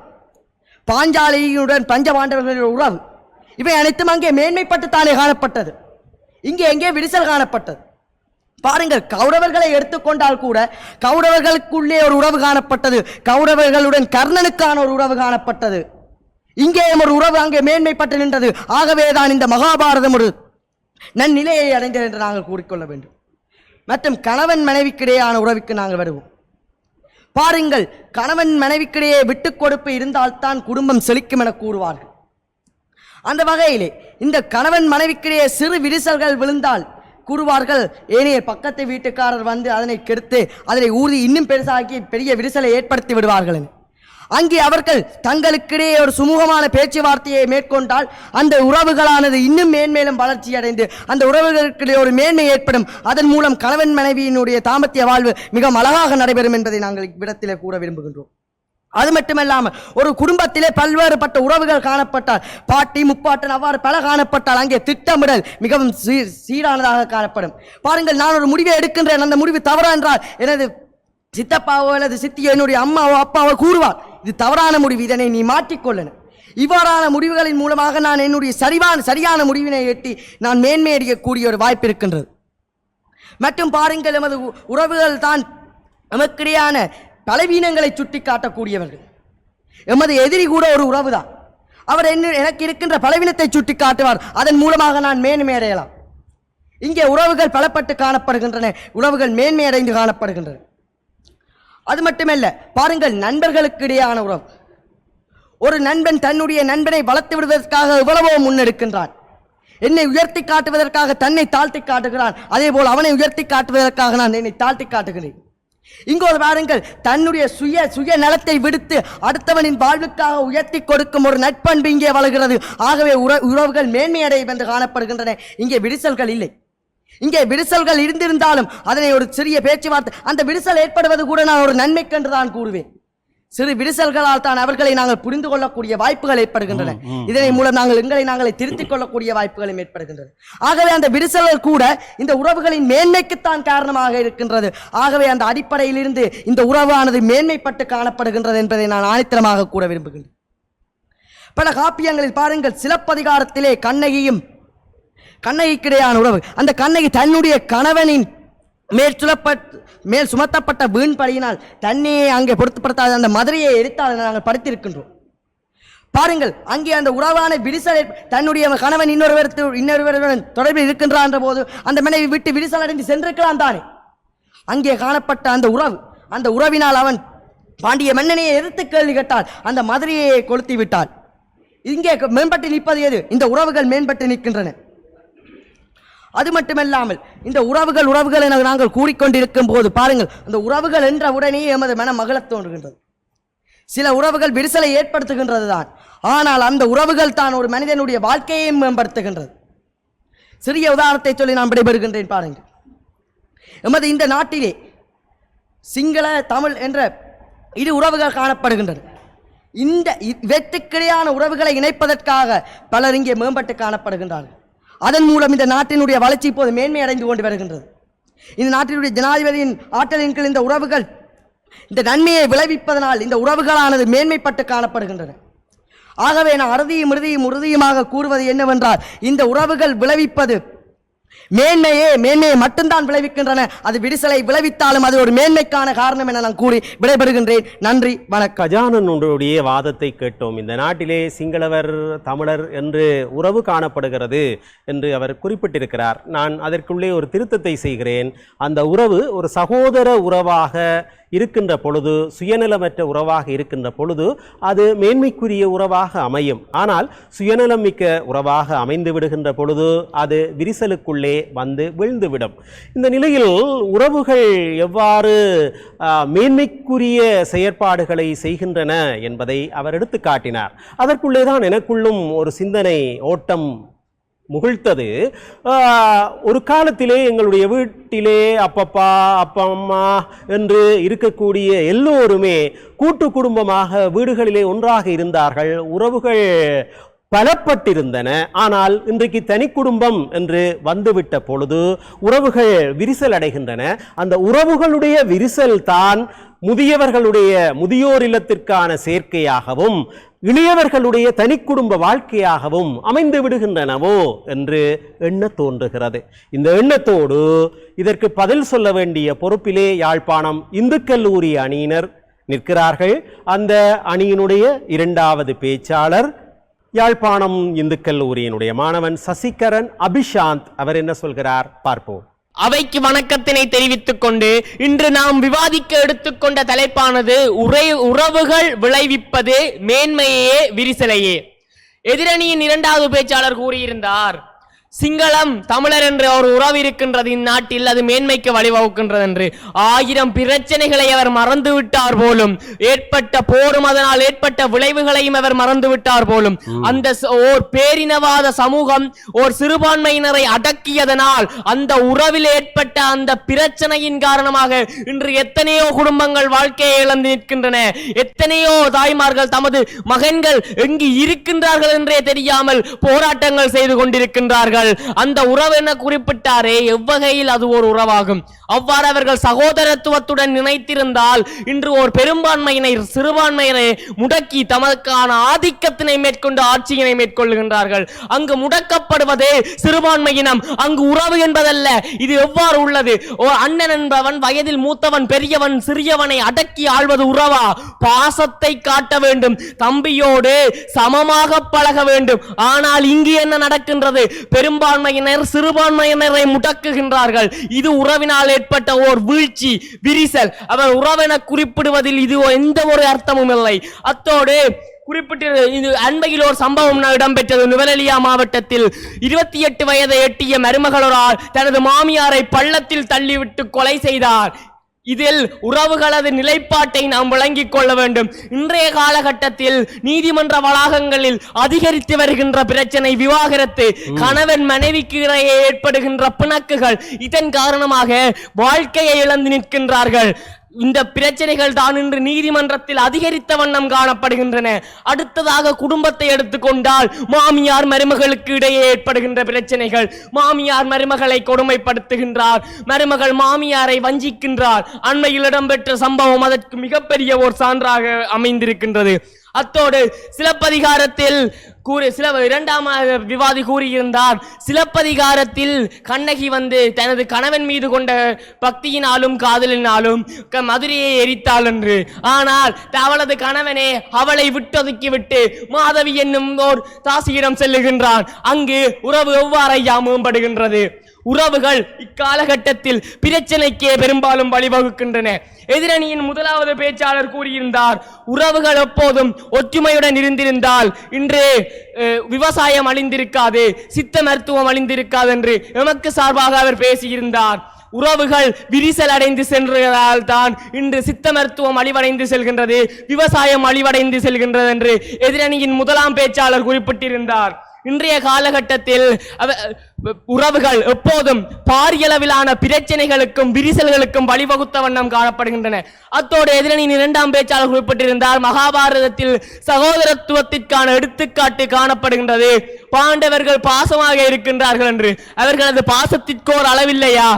பாஞ்சாலியுடன் பஞ்ச பாண்டவர்களுடைய உறவு, இவை அனைத்தும் அங்கே மேன்மைப்பட்டு தானே காணப்பட்டது. இங்கே எங்கே விரிசல் காணப்பட்டது? பாருங்கள், கௌரவர்களை எடுத்துக்கொண்டால் கூட கௌரவர்களுக்குள்ளே ஒரு உறவு காணப்பட்டது. கௌரவர்களுடன் கர்ணனுக்கான ஒரு உறவு காணப்பட்டது. இங்கேயும் ஒரு உறவு அங்கே மேன்மைப்பட்டு நின்றது. ஆகவேதான் இந்த மகாபாரதம் ஒரு நன்னிலையை அடைந்தது என்று நாங்கள் கூறிக்கொள்ள வேண்டும். மற்றும் கணவன் மனைவிக்கிடையான உறவுக்கு நாங்கள் வருவோம். பாருங்கள், கணவன் மனைவிக்கிடையே விட்டுக் கொடுப்பு இருந்தால்தான் குடும்பம் செழிக்கும் என கூறுவார்கள். அந்த வகையிலே இந்த கணவன் மனைவிக்கிடையே சிறு விரிசல்கள் விழுந்தால் கூறுவார்கள், ஏனைய பக்கத்து வீட்டுக்காரர் வந்து அதனை கெடுத்து அதனை ஊதி இன்னும் பெருசாக்கி பெரிய விரிசலை ஏற்படுத்தி விடுவார்கள். அங்கே அவர்கள் தங்களுக்கிடையே ஒரு சுமூகமான பேச்சுவார்த்தையை மேற்கொண்டால் அந்த உறவுகளானது இன்னும் மேன்மேலும் வளர்ச்சி அடைந்து அந்த உறவுகளுக்கிடையே ஒரு மேன்மை ஏற்படும். அதன் மூலம் கணவன் மனைவியினுடைய தாம்பத்திய வாழ்வு மிக அழகாக நடைபெறும் என்பதை நாங்கள் இவ்விடத்திலே கூற விரும்புகின்றோம். அது மட்டுமல்லாமல் ஒரு குடும்பத்திலே பல்வேறுபட்ட உறவுகள் காணப்பட்டால், பாட்டி முப்பாட்டன் அவ்வாறு பல காணப்பட்டால் அங்கே திட்டமிடல் மிகவும் சீரானதாக காணப்படும். பாருங்கள், நான் ஒரு முடிவை எடுக்கின்றேன், அந்த முடிவு தவறா என்றால் எனது சித்தப்பாவோ அல்லது சித்தியோ என்னுடைய அம்மாவோ அப்பாவோ கூறுவார், இது தவறான முடிவு, இதனை நீ மாற்றிக்கொள்ளணும். இவ்வாறான முடிவுகளின் மூலமாக நான் என்னுடைய சரியான முடிவினை எட்டி நான் மேன்மையடையக்கூடிய ஒரு வாய்ப்பு இருக்கின்றது. மற்றும் பாருங்கள், எமது உறவுகள் தான் நமக்கிடையான பலவீனங்களை சுட்டி காட்டக்கூடியவர்கள். எமது எதிரி கூட ஒரு உறவுதான். அவர் எனக்கு இருக்கின்ற பலவீனத்தை சுட்டி காட்டுவார். அதன் மூலமாக நான் மேன்மை அடையலாம். இங்கே உறவுகள் பலப்பட்டு காணப்படுகின்றன, உறவுகள் மேன்மை அடைந்து காணப்படுகின்றன. அது மட்டுமல்ல, பாருங்கள், நண்பர்களுக்கு இடையான உறவு. ஒரு நண்பன் தன்னுடைய நண்பனை வளர்த்து விடுவதற்காக எவ்வளவோ முன்னெடுக்கின்றான். என்னை உயர்த்தி காட்டுவதற்காக தன்னை தாழ்த்தி காட்டுகிறான். அதே போல் அவனை உயர்த்தி காட்டுவதற்காக நான் என்னை தாழ்த்தி காட்டுகிறேன். இங்கோடு பாருங்கள், தன்னுடைய சுய நலத்தை விடுத்து அடுத்தவனின் வாழ்வுக்காக உயர்த்தி கொடுக்கும் ஒரு நட்பண்பு இங்கே வளர்கிறது. ஆகவே உறவுகள் மேன்மையடையும் என்று காணப்படுகின்றன. இங்கே விரிசல்கள் இல்லை. இங்கே விரிசல்கள் இருந்திருந்தாலும் அதனை ஒரு சிறிய பேச்சுவார்த்தை, அந்த விரிசல் ஏற்படுவது கூட நான் ஒரு நன்மைக்கென்று தான் கூறுவேன். சிறு விரிசல்களால் தான் அவர்களை நாங்கள் புரிந்து கொள்ளக்கூடிய வாய்ப்புகள் ஏற்படுகின்றன. இதனை மூலம் நாங்களை திருத்திக் கொள்ளக்கூடிய வாய்ப்புகளும் ஏற்படுகின்றன. ஆகவே அந்த விரிசல்கள் கூட இந்த உறவுகளின் மேன்மைக்குத்தான் காரணமாக இருக்கின்றது. ஆகவே அந்த அடிப்படையிலிருந்து இந்த உறவானது மேன்மைப்பட்டு காணப்படுகின்றது என்பதை நான் ஆணித்தரமாக கூற விரும்புகின்றேன். பல காப்பியங்களில் பாருங்கள், சிலப்பதிகாரத்திலே கண்ணகிக்கிடையான உறவு. அந்த கண்ணகி தன்னுடைய கணவனின் மேல் சுமத்தப்பட்ட வீண் பழியினால் தன்னையே அங்கே பொருத்தப்படுத்தாத அந்த மதுரையை எரித்தால் நாங்கள் படித்திருக்கின்றோம். பாருங்கள், அங்கே அந்த உறவான விரிசல், தன்னுடைய கணவன் இன்னொருவருடன் தொடர்பில் இருக்கின்றான் என்ற போது அந்த மனைவி விட்டு விரிசல் அடைந்து சென்றிருக்கலாம் தானே. அங்கே காணப்பட்ட அந்த உறவினால் அவன் பாண்டிய மன்னனையை எதிர்த்து கேள்வி கேட்டால் அந்த மதுரையை கொளுத்தி விட்டாள். இங்கே மேம்பட்டு நிற்பது எது? இந்த உறவுகள் மேம்பட்டு நிற்கின்றன. அது மட்டுமல்லாமல் இந்த உறவுகள் என நாங்கள் கூறிக்கொண்டிருக்கும் போது பாருங்கள், அந்த உறவுகள் என்ற உடனே எமது மனம் மகிழத் தோன்றுகின்றது. சில உறவுகள் விரிசலை ஏற்படுத்துகின்றது தான், ஆனால் அந்த உறவுகள் தான் ஒரு மனிதனுடைய வாழ்க்கையை மேம்படுத்துகின்றது. சிறிய உதாரணத்தை சொல்லி நான் விடைபெறுகின்றேன். பாருங்கள், எமது இந்த நாட்டிலே சிங்கள தமிழ் என்ற இரு உறவுகள் காணப்படுகின்றன. இந்த வெட்டுக்கிடையான உறவுகளை இணைப்பதற்காக பலர் இங்கே மேம்பட்டு காணப்படுகின்றார்கள். அதன் மூலம் இந்த நாட்டினுடைய வளர்ச்சி இப்போது மேன்மை அடைந்து கொண்டு வருகின்றது. இந்த நாட்டினுடைய ஜனாதிபதியின் ஆற்றலின் கீழ் இந்த உறவுகள் இந்த நன்மையை விளைவிப்பதனால் இந்த உறவுகளானது மேன்மைப்பட்டு காணப்படுகின்றன. ஆகவே நான் அறுதியும் உறுதியுமாக கூறுவது என்னவென்றால், இந்த உறவுகள் விளைவிப்பது மேன்மையை மட்டும்தான் விளைவிக்கின்றன. அது விரிசலை விளைவித்தாலும் அது ஒரு மேன்மைக்கான காரணம் என நான் கூறி விடைபெறுகின்றேன். நன்றி, வணக்கம். கஜானன் ஒன்றுடைய வாதத்தை கேட்டோம். இந்த நாட்டிலே சிங்களவர் தமிழர் என்று உறவு காணப்படுகிறது என்று அவர் குறிப்பிட்டிருக்கிறார். நான் அதற்குள்ளே ஒரு திருத்தத்தை செய்கிறேன். அந்த உறவு ஒரு சகோதர உறவாக இருக்கின்ற பொழுது, சுயநலமற்ற உறவாக இருக்கின்ற பொழுது அது மேன்மைக்குரிய உறவாக அமையும். ஆனால் சுயநலம் மிக்க உறவாக அமைந்து விடுகின்ற பொழுது அது விரிசலுக்குள்ளே வந்து வீழ்ந்துவிடும். இந்த நிலையில் உறவுகள் எவ்வாறு மேன்மைக்குரிய செயற்பாடுகளை செய்கின்றன என்பதை அவர் எடுத்து காட்டினார். அதற்குள்ளே தான் எனக்குள்ளும் ஒரு சிந்தனை ஓட்டம் முகிழ்த்தது. ஒரு காலத்திலே எங்களுடைய வீட்டிலே அப்பப்பா அப்பம்மா என்று இருக்கக்கூடிய எல்லோருமே கூட்டு குடும்பமாக வீடுகளிலே ஒன்றாக இருந்தார்கள். உறவுகள் பலப்பட்டிருந்தன. ஆனால் இன்றைக்கு தனி குடும்பம் என்று வந்துவிட்ட பொழுது உறவுகள் விரிசல் அடைகின்றன. அந்த உறவுகளுடைய விரிசல் தான் முதியோர் இல்லத்திற்கான சேர்க்கையாகவும் இளையவர்களுடைய தனி குடும்ப வாழ்க்கையாகவும் அமைந்து விடுகின்றனவோ என்று எண்ண தோன்றுகிறது. இந்த எண்ணத்தோடு இதற்கு பதில் சொல்ல வேண்டிய பொறுப்பிலே யாழ்ப்பாணம் இந்து கல்லூரி அணியினர் நிற்கிறார்கள். அந்த அணியினுடைய இரண்டாவது பேச்சாளர் யாழ்ப்பாணம் இந்து கல்லூரியினுடைய மாணவன் சசிகரன் அபிஷாந்த். அவர் என்ன சொல்கிறார் பார்ப்போம். அவைக்கு வணக்கத்தினை தெரிவித்துக் கொண்டு இன்று நாம் விவாதிக்க எடுத்துக்கொண்ட தலைப்பானது உறவுகள் விளைவிப்பது மேன்மையே விரிசலையே. எதிரணியின் இரண்டாவது பேச்சாளர் கூறியிருந்தார், சிங்களம் தமிழர் என்ற ஒரு உறவு இருக்கின்றது இந்நாட்டில், அது மேன்மைக்கு வழிவகுக்கின்றது என்று. 1000 பிரச்சனைகளை அவர் மறந்துவிட்டார் போலும், ஏற்பட்ட போரும் அதனால் ஏற்பட்ட விளைவுகளையும் அவர் மறந்துவிட்டார் போலும். அந்த ஓர் பேரினவாத சமூகம் ஓர் சிறுபான்மையினரை அடக்கியதனால் அந்த உறவில் ஏற்பட்ட அந்த பிரச்சனையின் காரணமாக இன்று எத்தனையோ குடும்பங்கள் வாழ்க்கையை இழந்து நிற்கின்றன. எத்தனையோ தாய்மார்கள் தமது மகன்கள் எங்கு இருக்கின்றார்கள் என்றே தெரியாமல் போராட்டங்கள் செய்து கொண்டிருக்கின்றார்கள். அந்த உறவு என குறிப்பிட்டாரே, எவ்வகையில் அது ஒரு உறவாகும்? அவ்வாறு அவர்கள் சகோதரத்துவத்துடன் நினைத்திருந்தால் இன்று ஒரு பெரும்பான்மையினை சிறுபான்மையினை முடக்கி தமக்கான ஆதிக்கத்தினை மேற்கொண்டு ஆட்சியினை மேற்கொள்கின்றார்கள். அங்கு முடக்கப்படுவதே சிறுபான்மையினம், அங்கு உறவு என்பதல்ல. இது எவ்வாறு உள்ளது? ஒரு அண்ணன் என்பவன் வயதில் மூத்தவன் பெரியவன் சிறியவனை அடக்கி ஆள்வது உறவா? பாசத்தை காட்ட வேண்டும், தம்பியோடு சமமாக பழக வேண்டும். ஆனால் இங்கு என்ன நடக்கின்றது? பெரும்பான்மையினர் சிறுபான்மையினரை முடக்குகின்றார்கள். இது உறவினால் ஏற்பட்ட ஓர் வீழ்ச்சி, விரிசல். அவர் உறவென குறிப்பிடுவதில் இது எந்த ஒரு அர்த்தமும் இல்லை. அத்தோடு குறிப்பிட்ட இது அண்மையில் ஒரு சம்பவம் இடம்பெற்றது. நுவரெலியா மாவட்டத்தில் 28 வயதை எட்டிய மருமகளோரால் தனது மாமியாரை பள்ளத்தில் தள்ளிவிட்டு கொலை செய்தார். இதில் உறவுகளது நிலைப்பாட்டை நாம் விளங்கிக் கொள்ள வேண்டும். இன்றைய காலகட்டத்தில் நீதிமன்ற வளாகங்களில் அதிகரித்து வருகின்ற பிரச்சனை விவாகரத்து, கணவன் மனைவிக்கு இடையே ஏற்படுகின்ற பிணக்குகள். இதன் காரணமாக வாழ்க்கையை இழந்து நிற்கின்றார்கள். இந்த பிரச்சனைகள் தான் இன்று நீதிமன்றத்தில் அதிகரித்த வண்ணம் காணப்படுகின்றன. அடுத்ததாக குடும்பத்தை எடுத்துக்கொண்டால் மாமியார் மருமகளுக்கு இடையே ஏற்படுகின்ற பிரச்சனைகள். மாமியார் மருமகளை கொடுமைப்படுத்துகின்றார், மருமகள் மாமியாரை வஞ்சிக்கின்றார். அண்மையில் இடம்பெற்ற சம்பவம் அதற்கு மிகப்பெரிய ஒரு சான்றாக அமைந்திருக்கின்றது. அத்தோடு சிலப்பதிகாரத்தில் இரண்டாம் விவாதி கூறியிருந்தார், சிலப்பதிகாரத்தில் கண்ணகி தனது கணவன் மீது கொண்ட பக்தியினாலும் காதலினாலும் மதுரையை எரித்தாள் என்று. ஆனால் அவளது கணவனே அவளை விட்டொதுக்கிவிட்டு மாதவி என்னும் ஓர் தாசியிடம் செல்லுகின்றான். அங்கு உறவு எவ்வாறு மேம்படுகின்றது? உறவுகள் இக்காலகட்டத்தில் பிரச்சனைக்கே பெரும்பாலும் வழிவகுக்கின்றன. எதிரணியின் முதலாவது பேச்சாளர் கூறியிருந்தார், உறவுகள் எப்போதும் ஒற்றுமையுடன் இருந்திருந்தால் இன்று விவசாயம் அழிந்திருக்காது, சித்த மருத்துவம் அழிந்திருக்காது என்று எமக்கு சார்பாக அவர் பேசியிருந்தார். உறவுகள் விரிசல் அடைந்து சென்றதால் தான் இன்று சித்த மருத்துவம் அழிவடைந்து செல்கின்றது, விவசாயம் அழிவடைந்து செல்கின்றது என்று எதிரணியின் முதலாம் பேச்சாளர் குறிப்பிட்டிருந்தார். இன்றைய காலகட்டத்தில் உறவுகள் எப்போதும் பாரியளவிலான பிரச்சனைகளுக்கும் விரிசல்களுக்கும் வழிவகுத்த வண்ணம் காணப்படுகின்றன. அத்தோடு எதிரணியின் இரண்டாம் பேச்சாளர் குறிப்பிட்டிருந்தார், மகாபாரதத்தில் சகோதரத்துவத்திற்கான எடுத்துக்காட்டு காணப்படுகின்றது. பாண்டவர்கள் பாசமாக இருக்கின்றார்கள் என்று. அவர்களது பாசத்திற்கோர் அளவில்லையா?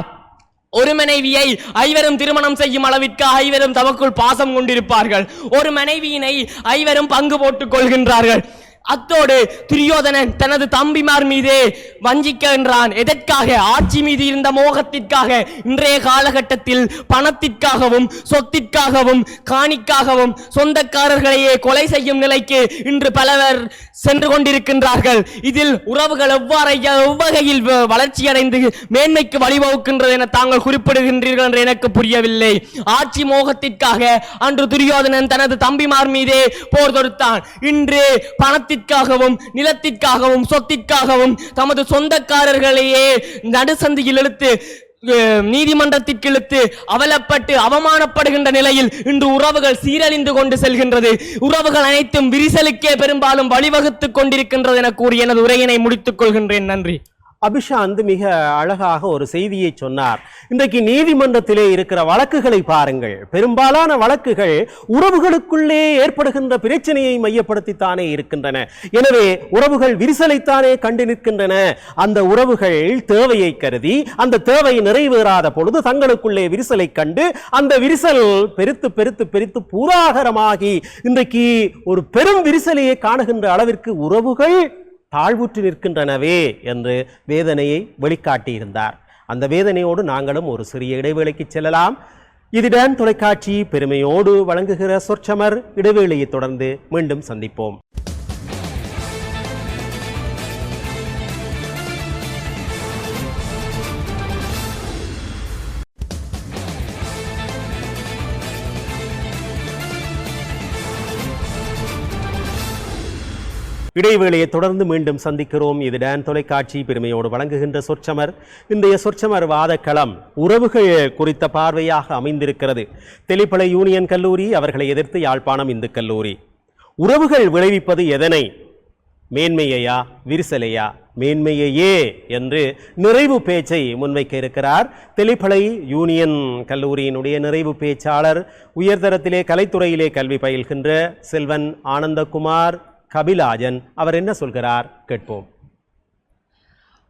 ஒரு மனைவியை ஐவரும் திருமணம் செய்யும் அளவிற்கு ஐவரும் தமக்குள் பாசம் கொண்டிருப்பார்கள். ஒரு மனைவியினை ஐவரும் பங்கு போட்டுக் கொள்கின்றார்கள். அத்தோடு துரியோதனன் தனது தம்பிமார் மீதே வஞ்சிக்கின்றான். எதற்காக? ஆட்சி மீது இருந்த மோகத்திற்காக. இன்றைய காலகட்டத்தில் பணத்திற்காகவும் சொத்திற்காகவும் காணிக்காகவும் சொந்தக்காரர்களையே கொலை செய்யும் நிலைக்கு இன்று பலவர் சென்று கொண்டிருக்கின்றார்கள். இதில் உறவுகள் எவ்வகையில் வளர்ச்சியடைந்து மேன்மைக்கு வழிவகுக்கின்றது என தாங்கள் குறிப்பிடுகின்றீர்கள் என்று எனக்கு புரியவில்லை. ஆட்சி மோகத்திற்காக அன்று துரியோதனன் தனது தம்பிமார் மீதே போர் தொடுத்தான். இன்று பணத்திற்காகவும் நிலத்திற்காகவும் சொத்திற்காகவும் தமது சொந்தக்காரர்களையே நடுசந்தியில் இழுத்து நீதிமன்றத்திற்கு இழுத்து அவலப்பட்டு அவமானப்படுகின்ற நிலையில் இன்று உறவுகள் சீரழிந்து கொண்டு செல்கின்றது. உறவுகள் அனைத்தும் விரிசலுக்கே பெரும்பாலும் வழிவகுத்துக் கொண்டிருக்கின்றது என கூறி எனது உரையினை முடித்துக் கொள்கின்றேன். நன்றி. அபிஷாந்த் மிக அழகாக ஒரு செய்தியை சொன்னார். இன்றைக்கு நீதிமன்றத்திலே இருக்கிற வழக்குகளை பாருங்கள். பெரும்பாலான வழக்குகள் உறவுகளுக்குள்ளே ஏற்படுகின்ற பிரச்சனையை மையப்படுத்தித்தானே இருக்கின்றன. எனவே உறவுகள் விரிசலைத்தானே கண்டு நிற்கின்றன. அந்த உறவுகள் தேவையை கருதி அந்த தேவை நிறைவேறாத பொழுது தங்களுக்குள்ளே விரிசலை கண்டு அந்த விரிசல் பெருத்து பெருத்து பெருத்து பூராகரமாகி இன்றைக்கு ஒரு பெரும் விரிசலையே காணுகின்ற அளவிற்கு உறவுகள் தாழ்வுற்று நிற்கின்றனவே என்று வேதனையை வெளிக்காட்டியிருந்தார். அந்த வேதனையோடு நாங்களும் ஒரு சிறிய இடைவேளைக்கு செல்லலாம். இதுடன் தொலைக்காட்சி பெருமையோடு வழங்குகிற சொற்சமர் இடைவேளையை தொடர்ந்து மீண்டும் சந்திப்போம். இடைவேளையை தொடர்ந்து மீண்டும் சந்திக்கிறோம். இது டான் தொலைக்காட்சி பெருமையோடு வழங்குகின்ற சொற்சமர். இன்றைய சொற்சமர் வாதக்களம் உறவுகள் குறித்த பார்வையாக அமைந்திருக்கிறது. தெளிப்பளை யூனியன் கல்லூரி அவர்களை எதிர்த்து யாழ்ப்பாணம் இந்து கல்லூரி. உறவுகள் விளைவிப்பது எதனை? மேன்மையையா விரிசலையா? மேன்மையையே என்று நிறைவு பேச்சை முன்வைக்க இருக்கிறார். தெளிப்பளை யூனியன் கல்லூரியினுடைய நிறைவு பேச்சாளர் உயர்தரத்திலே கலைத்துறையிலே கல்வி பயில்கின்ற செல்வன் ஆனந்தகுமார் கபிலாஜன். அவர் என்ன சொல்கிறார் கேட்போம்.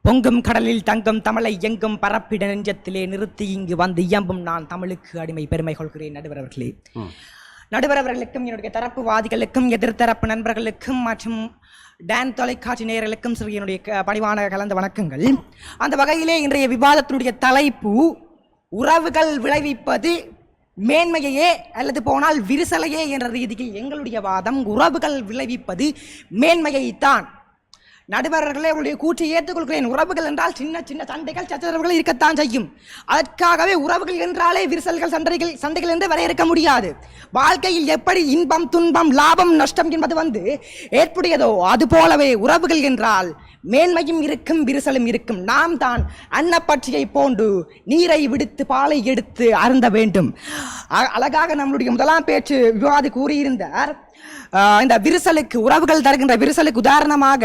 பொங்கும் கடலில் தங்கும் தமிழை எங்கும் பரப்பிட நெஞ்சத்திலே நிறுத்தி இங்கு வந்து இயம்பும் நான் தமிழுக்கு அடிமை பெருமை கொள்கிறேன். நடுவர் அவர்களே, நடுவர் அவர்களுக்கும் என்னுடைய தரப்புவாதிகளுக்கும் எதிர்த்தரப்பு நண்பர்களுக்கும் மற்றும் டான் தொலைக்காட்சி நேயர்களுக்கும் என்னுடைய பணிவான கலந்த வணக்கங்கள். அந்த வகையிலே இன்றைய விவாதத்தினுடைய தலைப்பு உறவுகள் விளைவிப்பது மேன்மையையே அல்லது போனால் விரிசலையே என்ற ரீதியில் எங்களுடைய வாதம் உறவுகள் விளைவிப்பது மேன்மையைத்தான். நடுவர்களே, உங்களுடைய கூற்றை ஏற்றுக்கொள்கிறேன். உறவுகள் என்றால் சின்ன சின்ன சண்டைகள் சச்சரவுகள் இருக்கத்தான் செய்யும். அதற்காகவே உறவுகள் என்றாலே விரிசல்கள் சண்டைகள் என்று வரையறுக்க முடியாது. வாழ்க்கையில் எப்படி இன்பம் துன்பம் லாபம் நஷ்டம் என்பது ஏற்புடையதோ அது போலவே உறவுகள் என்றால் மேன்மையும் இருக்கும் விரிசலும் இருக்கும். நாம் தான் அன்னப்பட்சியை போன்று நீரை விடுத்து பாலை எடுத்து அருந்த வேண்டும். அழகாக நம்முடைய முதலாம் பேச்சு விவாதி கூறியிருந்தார். இந்த விரிசலுக்கு உறவுகள் தருகின்ற விரிசலுக்கு உதாரணமாக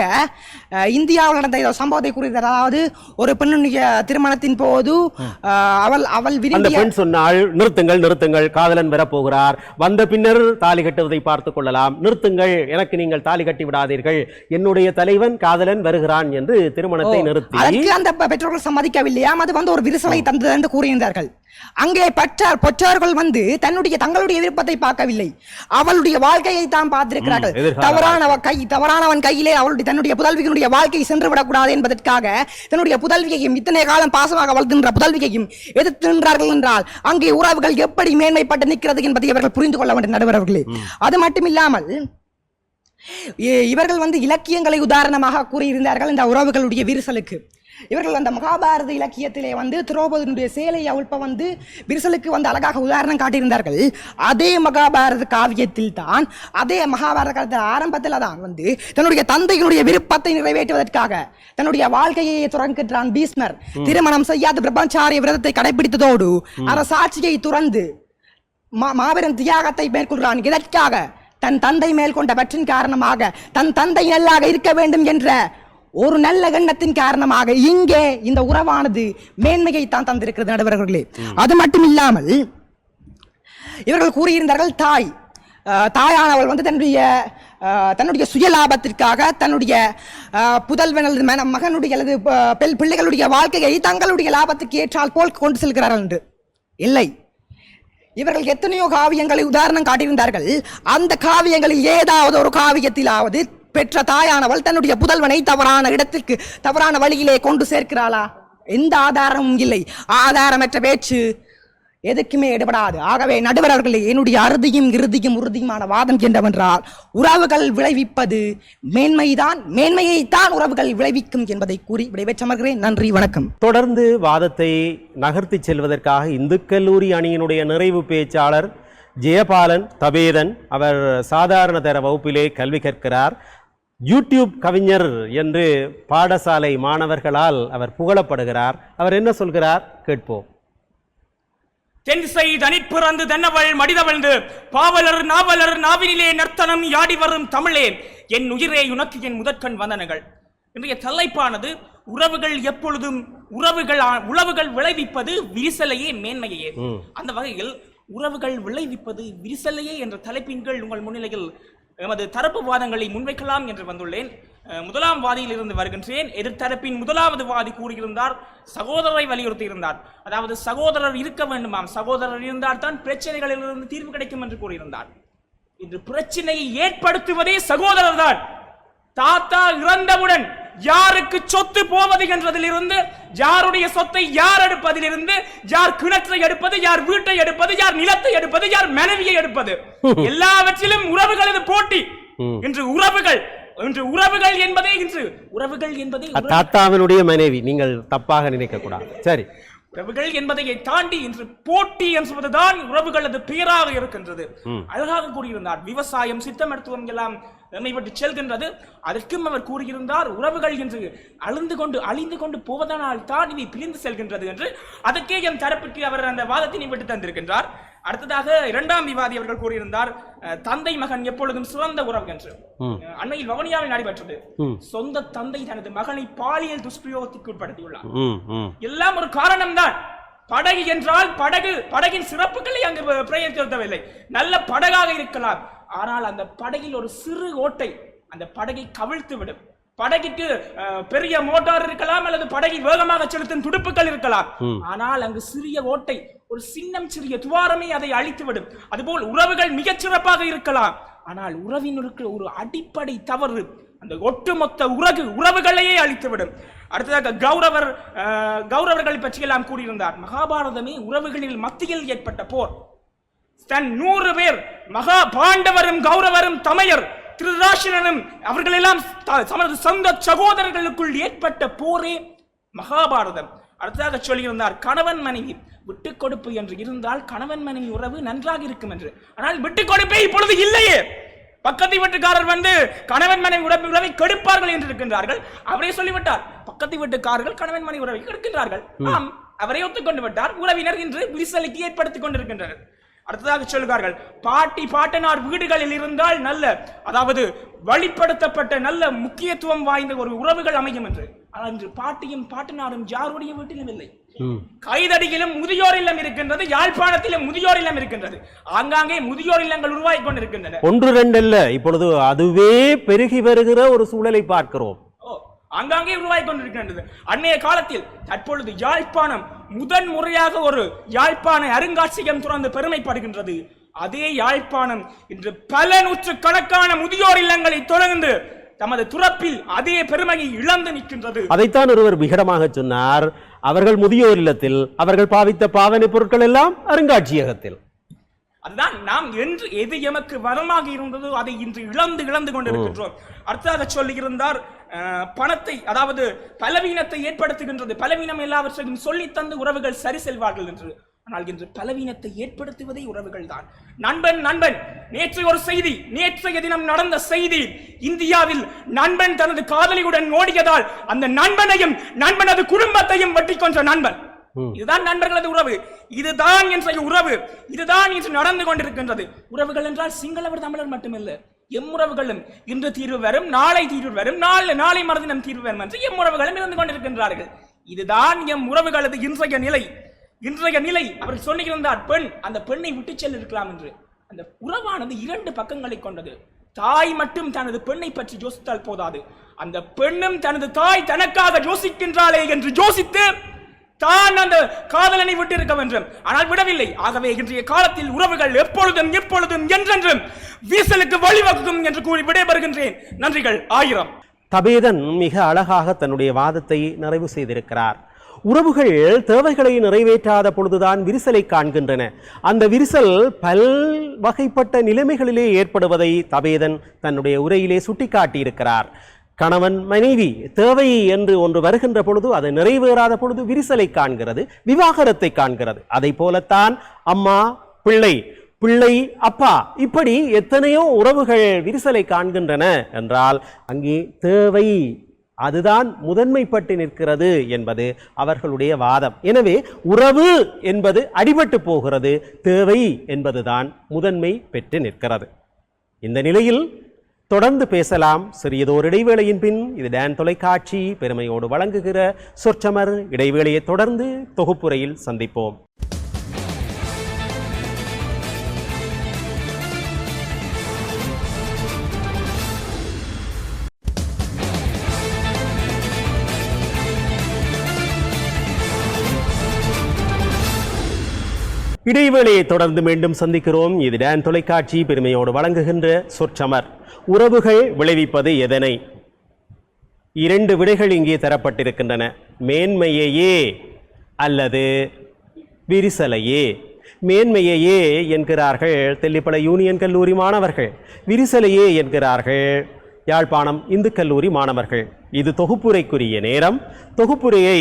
இந்தியாவில் நடந்த சம்பவத்தை கூறினார். அதாவது ஒரு பெண்ணுடைய திருமணத்தின் போது அவள் விரும்பிய சொன்னால் நிறுத்துங்கள் நிறுத்துங்கள், காதலன் வரப்போகிறார், வந்த பின்னர் தாலி கட்டுவதை பார்த்துக் கொள்ளலாம், நிறுத்துங்கள், எனக்கு நீங்கள் தாலி கட்டி விடாதீர்கள், என்னுடைய தலைவன் காதலன் வருகிறான் என்று திருமணத்தை நிறுத்தி அந்த பெற்றோர்கள் சம்மதிக்கவில்லையாம். அது ஒரு விரிசலை தந்தது என்று கூறியிருந்தார்கள். அங்கே பெற்றோர்கள் தங்களுடைய விருப்பத்தை பார்க்கவில்லை, அவளுடைய வாழ்க்கையை தான் பார்த்திருக்கிறார்கள். தவறானவன் கையிலே தன்னுடைய புதல்வியினுடைய வாழ்க்கை சென்று விடக்கூடாது என்பதற்காக தன்னுடைய புதல்வியையும் இத்தனை காலம் பாசமாக வளர்க்கின்ற புதல்வியையும் எதிர்த்து நின்றார்கள் என்றால் அங்கே உறவுகள் எப்படி மேன்மைப்பட்டு நிற்கிறது என்பதை இவர்கள் புரிந்து கொள்ள வேண்டும். நடுவர்களே, அது மட்டுமில்லாமல் இவர்கள் இலக்கியங்களை உதாரணமாக கூறியிருந்தார்கள் இந்த உறவுகளுடைய விரிசலுக்கு. இவர்கள் அந்த மகாபாரத இலக்கியத்திலே வந்து திரௌபதியினுடைய சேலை அவிழ்ப்ப வந்து விரிசலுக்கு வந்து அழகாக உதாரணம் காட்டியிருந்தார்கள். அதே மகாபாரத காவியத்தில் தான், அதே மகாபாரத காலத்தில் ஆரம்பத்தில் தான் வந்து தன்னுடைய தந்தையினுடைய விருப்பத்தை நிறைவேற்றுவதற்காக தன்னுடைய வாழ்க்கையை துறக்கின்றான் பீஷ்மர். திருமணம் செய்யாத பிரம்மச்சாரிய விரதத்தை கடைபிடித்ததோடு அரசாட்சியை துறந்து மாபெரும் தியாகத்தை மேற்கொள்கிறான். இதற்காக தன் தந்தை மேல் கொண்ட பற்றின் காரணமாக, தன் தந்தை நல்லாக இருக்க வேண்டும் என்ற ஒரு நல்ல எண்ணத்தின் காரணமாக இங்கே இந்த உறவானது மேன்மையை தான் தந்திருக்கிறது நடுவர்களே. அது மட்டும் இல்லாமல் இவர்கள் கூறியிருந்தார்கள், தாயானவள் வந்து தன்னுடைய சுயலாபத்திற்காக தன்னுடைய புதல்வன் அல்லது மகனுடைய அல்லது பிள்ளைகளுடைய வாழ்க்கையை தங்களுடைய லாபத்துக்கு ஏற்றால் போல் கொண்டு செல்கிறார்கள் என்று. இல்லை, இவர்கள் எத்தனையோ காவியங்களை உதாரணம் காட்டியிருந்தார்கள். அந்த காவியங்களில் ஏதாவது ஒரு காவியத்திலாவது பெற்ற தாயானவள் தன்னுடைய புதல்வனை தவறான இடத்திற்கு தவறான வழியிலே கொண்டு சேர்க்கிறாளா? எந்த ஆதாரமும் இல்லை. ஆதாரமற்ற பேச்சு எதுக்குமே எடுபடாது. ஆகவே நடுவர்களே, என்னுடைய அறுதியும் இறுதியும் உறுதியுமான வாதம் என்னவென்றால், உறவுகள் விளைவிப்பது மேன்மைதான், மேன்மையைத்தான் உறவுகள் விளைவிக்கும் என்பதை கூறி விடைபெற்றமர்கிறேன். நன்றி, வணக்கம். தொடர்ந்து வாதத்தை நகர்த்தி செல்வதற்காக இந்து கல்லூரி அணியினுடைய நிறைவு பேச்சாளர் ஜெயபாலன் தபேதன், அவர் சாதாரண தர வகுப்பிலே கல்வி கற்கிறார். யூடியூப் கவிஞர் என்று பாடசாலை மாணவர்களால் அவர் புகழப்படுகிறார். அவர் என்ன சொல்கிறார் கேட்போம். தென்சை தனிப்பிறந்து தென்னவள் மடிதவழ்ந்து பாவலர் நாவலர் நாவினிலே நர்த்தனம் யாடி வரும் தமிழே என் உயிரே உனக்கு என் முதற்கண் வந்தனங்கள். இன்றைய தலைப்பானது உறவுகள் எப்பொழுதும் உறவுகள் விளைவிப்பது விரிசலையே மேன்மையே. அந்த வகையில் உறவுகள் விளைவிப்பது விரிசலையே என்ற தலைப்பின் கீழ் உங்கள் முன்னிலையில் எமது தரப்பு வாதங்களை முன்வைக்கலாம் என்று வந்துள்ளேன். முதலாம் வாதியில் இருந்து வருகின்றேன். எதிர்த்தரப்பின் முதலாவது வாதி கூறியிருந்தார், சகோதரரை வலியுறுத்தி இருந்தார். அதாவது சகோதரர் இருக்க வேண்டுமாம், சகோதரர் இருந்தால் தான் பிரச்சனைகளிலிருந்து தீர்வு கிடைக்கும் என்று கூறியிருந்தார். இன்று பிரச்சனையை ஏற்படுத்துவதே சகோதரர் தான். தாத்தா இறந்தவுடன் யாருக்கு சொத்து போவது என்றதிலிருந்து, யாருடைய சொத்தை யார் எடுப்பதிலிருந்து, யார் கிணற்றை எடுப்பது, யார் வீட்டை எடுப்பது, யார் நிலத்தை எடுப்பது, யார் மனைவியை எடுப்பது, எல்லாவற்றிலும் உறவுகளது போட்டி. இன்று உறவுகள் என்பதே தாத்தாவினுடைய மனைவி. நீங்கள் தப்பாக நினைக்க கூடாது. சரி, உறவுகள் என்பதை தாண்டி இன்று போட்டி என்பதுதான் உறவுகளது பெயராக இருக்கின்றது. அழகாக கூறியிருந்தார். விவசாயம், சித்த மருத்துவம் எல்லாம் நம்மைப்பட்டு செல்கின்றது. அதற்கும் அவர் கூறியிருந்தார், உறவுகள் என்று அழிந்து கொண்டு போவதனால் தான் இவை பிரிந்து செல்கின்றது என்று. அதற்கே என் தரப்புக்கு அவர் அந்த வாதத்தினை விட்டு தந்திருக்கின்றார். அடுத்ததாக இரண்டாம் விவாதி அவர்கள் கூறியிருந்தார், தந்தை மகன் எப்பொழுதும் சிறந்த உறவு என்று. அண்மையில் வவுனியாவில் நடைபெற்றது. சொந்த தந்தை தனது மகனை பாலியல் துஷ்பிரயோகத்திற்கு உட்படுத்தியுள்ளார். எல்லாம் ஒரு காரணம் தான். படகு என்றால் படகின் சிறப்புகளை அங்கு பிரயோகிக்கவில்லை. நல்ல படகாக இருக்கலாம், ஆனால் அந்த படகில் ஒரு சிறு ஓட்டை அந்த படகை கவிழ்த்து விடும். படகிற்கு பெரிய மோட்டார் இருக்கலாம், அல்லது படகை வேகமாக செலுத்தும் துடுப்புகள் இருக்கலாம், ஆனால் அங்கு சிறிய ஓட்டை, ஒரு சிறிய துவாரமே அதை அழித்துவிடும். அதுபோல் உறவுகள் மிகச் சிறப்பாக இருக்கலாம், ஆனால் உறவினருக்கு ஒரு அடிப்படை தவறு அந்த ஒட்டுமொத்த உறவுகளையே அழித்துவிடும். அடுத்ததாக கௌரவர்களை பற்றியெல்லாம் கூறியிருந்தார். மகாபாரதமே உறவுகளில் மத்தியில் ஏற்பட்ட போர். தன் 100 பேர் பாண்டவரும் கௌரவரும் தமையர் திருதராஷ்டிரனும் அவர்களெல்லாம் சொந்த சகோதரர்களுக்குள் ஏற்பட்ட போரே மகாபாரதம். அடுத்ததாக சொல்லியிருந்தார், கணவன் மனைவி விட்டுக் கொடுப்பு என்று இருந்தால் கணவன் மனைவி உறவு நன்றாக இருக்கும் என்று. ஆனால் விட்டுக் கொடுப்பே இப்பொழுது இல்லையே. பக்கத்து வீட்டுக்காரர் வந்து கணவன் மனைவி உறவை கெடுப்பார்கள் என்று இருக்கின்றார்கள். அவரே சொல்லிவிட்டார், பக்கத்து வீட்டுக்காரர்கள் கணவன் மனைவி உறவை கெடுக்கின்றார்கள். ஆம், அவரை ஒத்துக்கொண்டு விட்டார். உறவினர் இன்று விரிசலுக்கு ஏற்படுத்திக் கொண்டிருக்கின்றனர். அடுத்ததாக சொல்கிறார்கள், பாட்டனார் வீடுகளில் இருந்தால் அதாவது வழிப்படுத்தப்பட்ட நல்ல முக்கியத்துவம் வாய்ந்த ஒரு உறவுகள் அமையும் என்று. ஆனால் இன்று பாட்டியும் பாட்டனாரும் யாருடைய வீட்டிலும் இல்லை. கைதடியிலும் முதியோர் இல்லம் இருக்கின்றது, யாழ்ப்பாணத்திலும் முதியோர் இல்லம் இருக்கின்றது. ஆங்காங்கே முதியோர் இல்லங்கள் உருவாகி கொண்டிருக்கின்றன. 1-2 அல்ல, இப்பொழுது அதுவே பெருகி வருகிற ஒரு சூழலை பார்க்கிறோம். அங்காங்கே உருவாகி கொண்டிருக்கின்றது. அன்னைய காலத்தில் தற்பொழுது யாழ்ப்பாணம் முதன் முறையாக ஒரு யாழ்ப்பாண அருங்காட்சியகம் துறந்து பெருமைப்படுகின்றது. அதே யாழ்ப்பாணம் இன்று பல நூற்றுக்கணக்கான முதியோர் இல்லங்களை தொடர்ந்து தமது துறப்பில் அதே பெருமையை இழந்து நிற்கின்றது. அதைத்தான் ஒருவர் விகடமாக சொன்னார், அவர்கள் முதியோர் இல்லத்தில் அவர்கள் பாவித்த பாவனை பொருட்கள் எல்லாம் அருங்காட்சியகத்தில். அதுதான் நாம் என்று எது எமக்கு வரமாக இருந்ததோ அதை இன்று இழந்து கொண்டிருக்கின்றோம். அடுத்ததாக சொல்லியிருந்தார், பணத்தை, அதாவது பலவீனத்தை ஏற்படுத்துகின்றது. பலவீனம் எல்லாவற்றையும் சொல்லி தந்து உறவுகள் சரி செல்வார்கள் என்று. ஆனால் இன்று பலவீனத்தை ஏற்படுத்துவதே உறவுகள் தான். நண்பன் நண்பன் நேற்று ஒரு செய்தி, நேற்றைய தினம் நடந்த செய்தி, இந்தியாவில் நண்பன் தனது காதலியுடன் ஓடியதால் அந்த நண்பனையும் நண்பனது குடும்பத்தையும் வெட்டி கொன்ற நண்பன். இதுதான் நண்பர்களது உறவு, இதுதான் இன்றைய உறவு, இதுதான் இன்று நடந்து கொண்டிருக்கின்றது. உறவுகள் என்றால் சிங்களவர் தமிழர் மட்டுமல்ல, எம்முறவுகளும் இன்று தீர்வு வரும், நாளை தீர்வு வரும், நாளை மறுதினம் தீர்வு வரும் என்று எம்முறவுகளும் இருந்து கொண்டிருக்கின்றார்கள். இதுதான் எம் உறவுகளது இன்றைய நிலை. அவர் சொல்லுகிறார், பெண் அந்த பெண்ணை விட்டு செல்ல இருக்கலாம் என்று. அந்த உறவானது இரண்டு பக்கங்களை கொண்டது. தாய் மட்டும் தனது பெண்ணை பற்றி யோசித்தால் போதாது, அந்த பெண்ணும் தனது தாய் தனக்காக யோசிக்கின்றாளே என்று யோசித்து தான் அந்த காதலனை விட்டு இருக்க வேண்டும். ஆனால் விடவில்லை. ஆகவே இன்றைய காலத்தில் உறவுகள் எப்பொழுதும் என்றென்றும் வீசலுக்கு வழிவகுக்கும் என்று கூறி விடைபெறுகின்றேன். நன்றிகள் 1000. தபேதன் மிக அழகாக தன்னுடைய வாதத்தை நிறைவு செய்திருக்கிறார். உறவுகள் தேவைகளை நிறைவேற்றாத பொழுதுதான் விரிசலை காண்கின்றன. அந்த விரிசல் பல்வகைப்பட்ட நிலைமைகளிலே ஏற்படுவதை தபேதன் தன்னுடைய உரையிலே சுட்டிக்காட்டியிருக்கிறார். கணவன் மனைவி தேவை என்று ஒன்று வருகின்ற பொழுது அது நிறைவேறாத பொழுது விரிசலை காண்கிறது, விவாகரத்தை காண்கிறது. அதை போலத்தான் அம்மா பிள்ளை, பிள்ளை அப்பா, இப்படி எத்தனையோ உறவுகள் விரிசலை காண்கின்றன என்றால் அங்கே தேவை அதுதான் முதன்மைப்பட்டு நிற்கிறது என்பது அவர்களுடைய வாதம். எனவே உறவு என்பது அடிபட்டு போகிறது, தேவை என்பதுதான் முதன்மை பெற்று நிற்கிறது. இந்த நிலையில் தொடர்ந்து பேசலாம். சிறியதோர் இடைவேளையின் பின் இது டான் தொலைக்காட்சி பெருமையோடு வழங்குகிற சொற்சமர். இடைவேளையை தொடர்ந்து தொகுப்புரையில் சந்திப்போம். இடைவேளையை தொடர்ந்து மீண்டும் சந்திக்கிறோம். இது டான் தொலைக்காட்சி பெருமையோடு வழங்குகின்ற சொற்சமர். உறவுகள் விளைவிப்பது எதனை? 2 விடைகள் இங்கே தரப்பட்டிருக்கின்றன. மேன்மையையே அல்லது விரிசலையே. மேன்மையையே என்கிறார்கள் தெல்லிப்பளை யூனியன் கல்லூரி மாணவர்கள், விரிசலையே என்கிறார்கள் யாழ்ப்பாணம் இந்து கல்லூரி மாணவர்கள். இது தொகுப்புரைக்குரிய நேரம். தொகுப்புரையை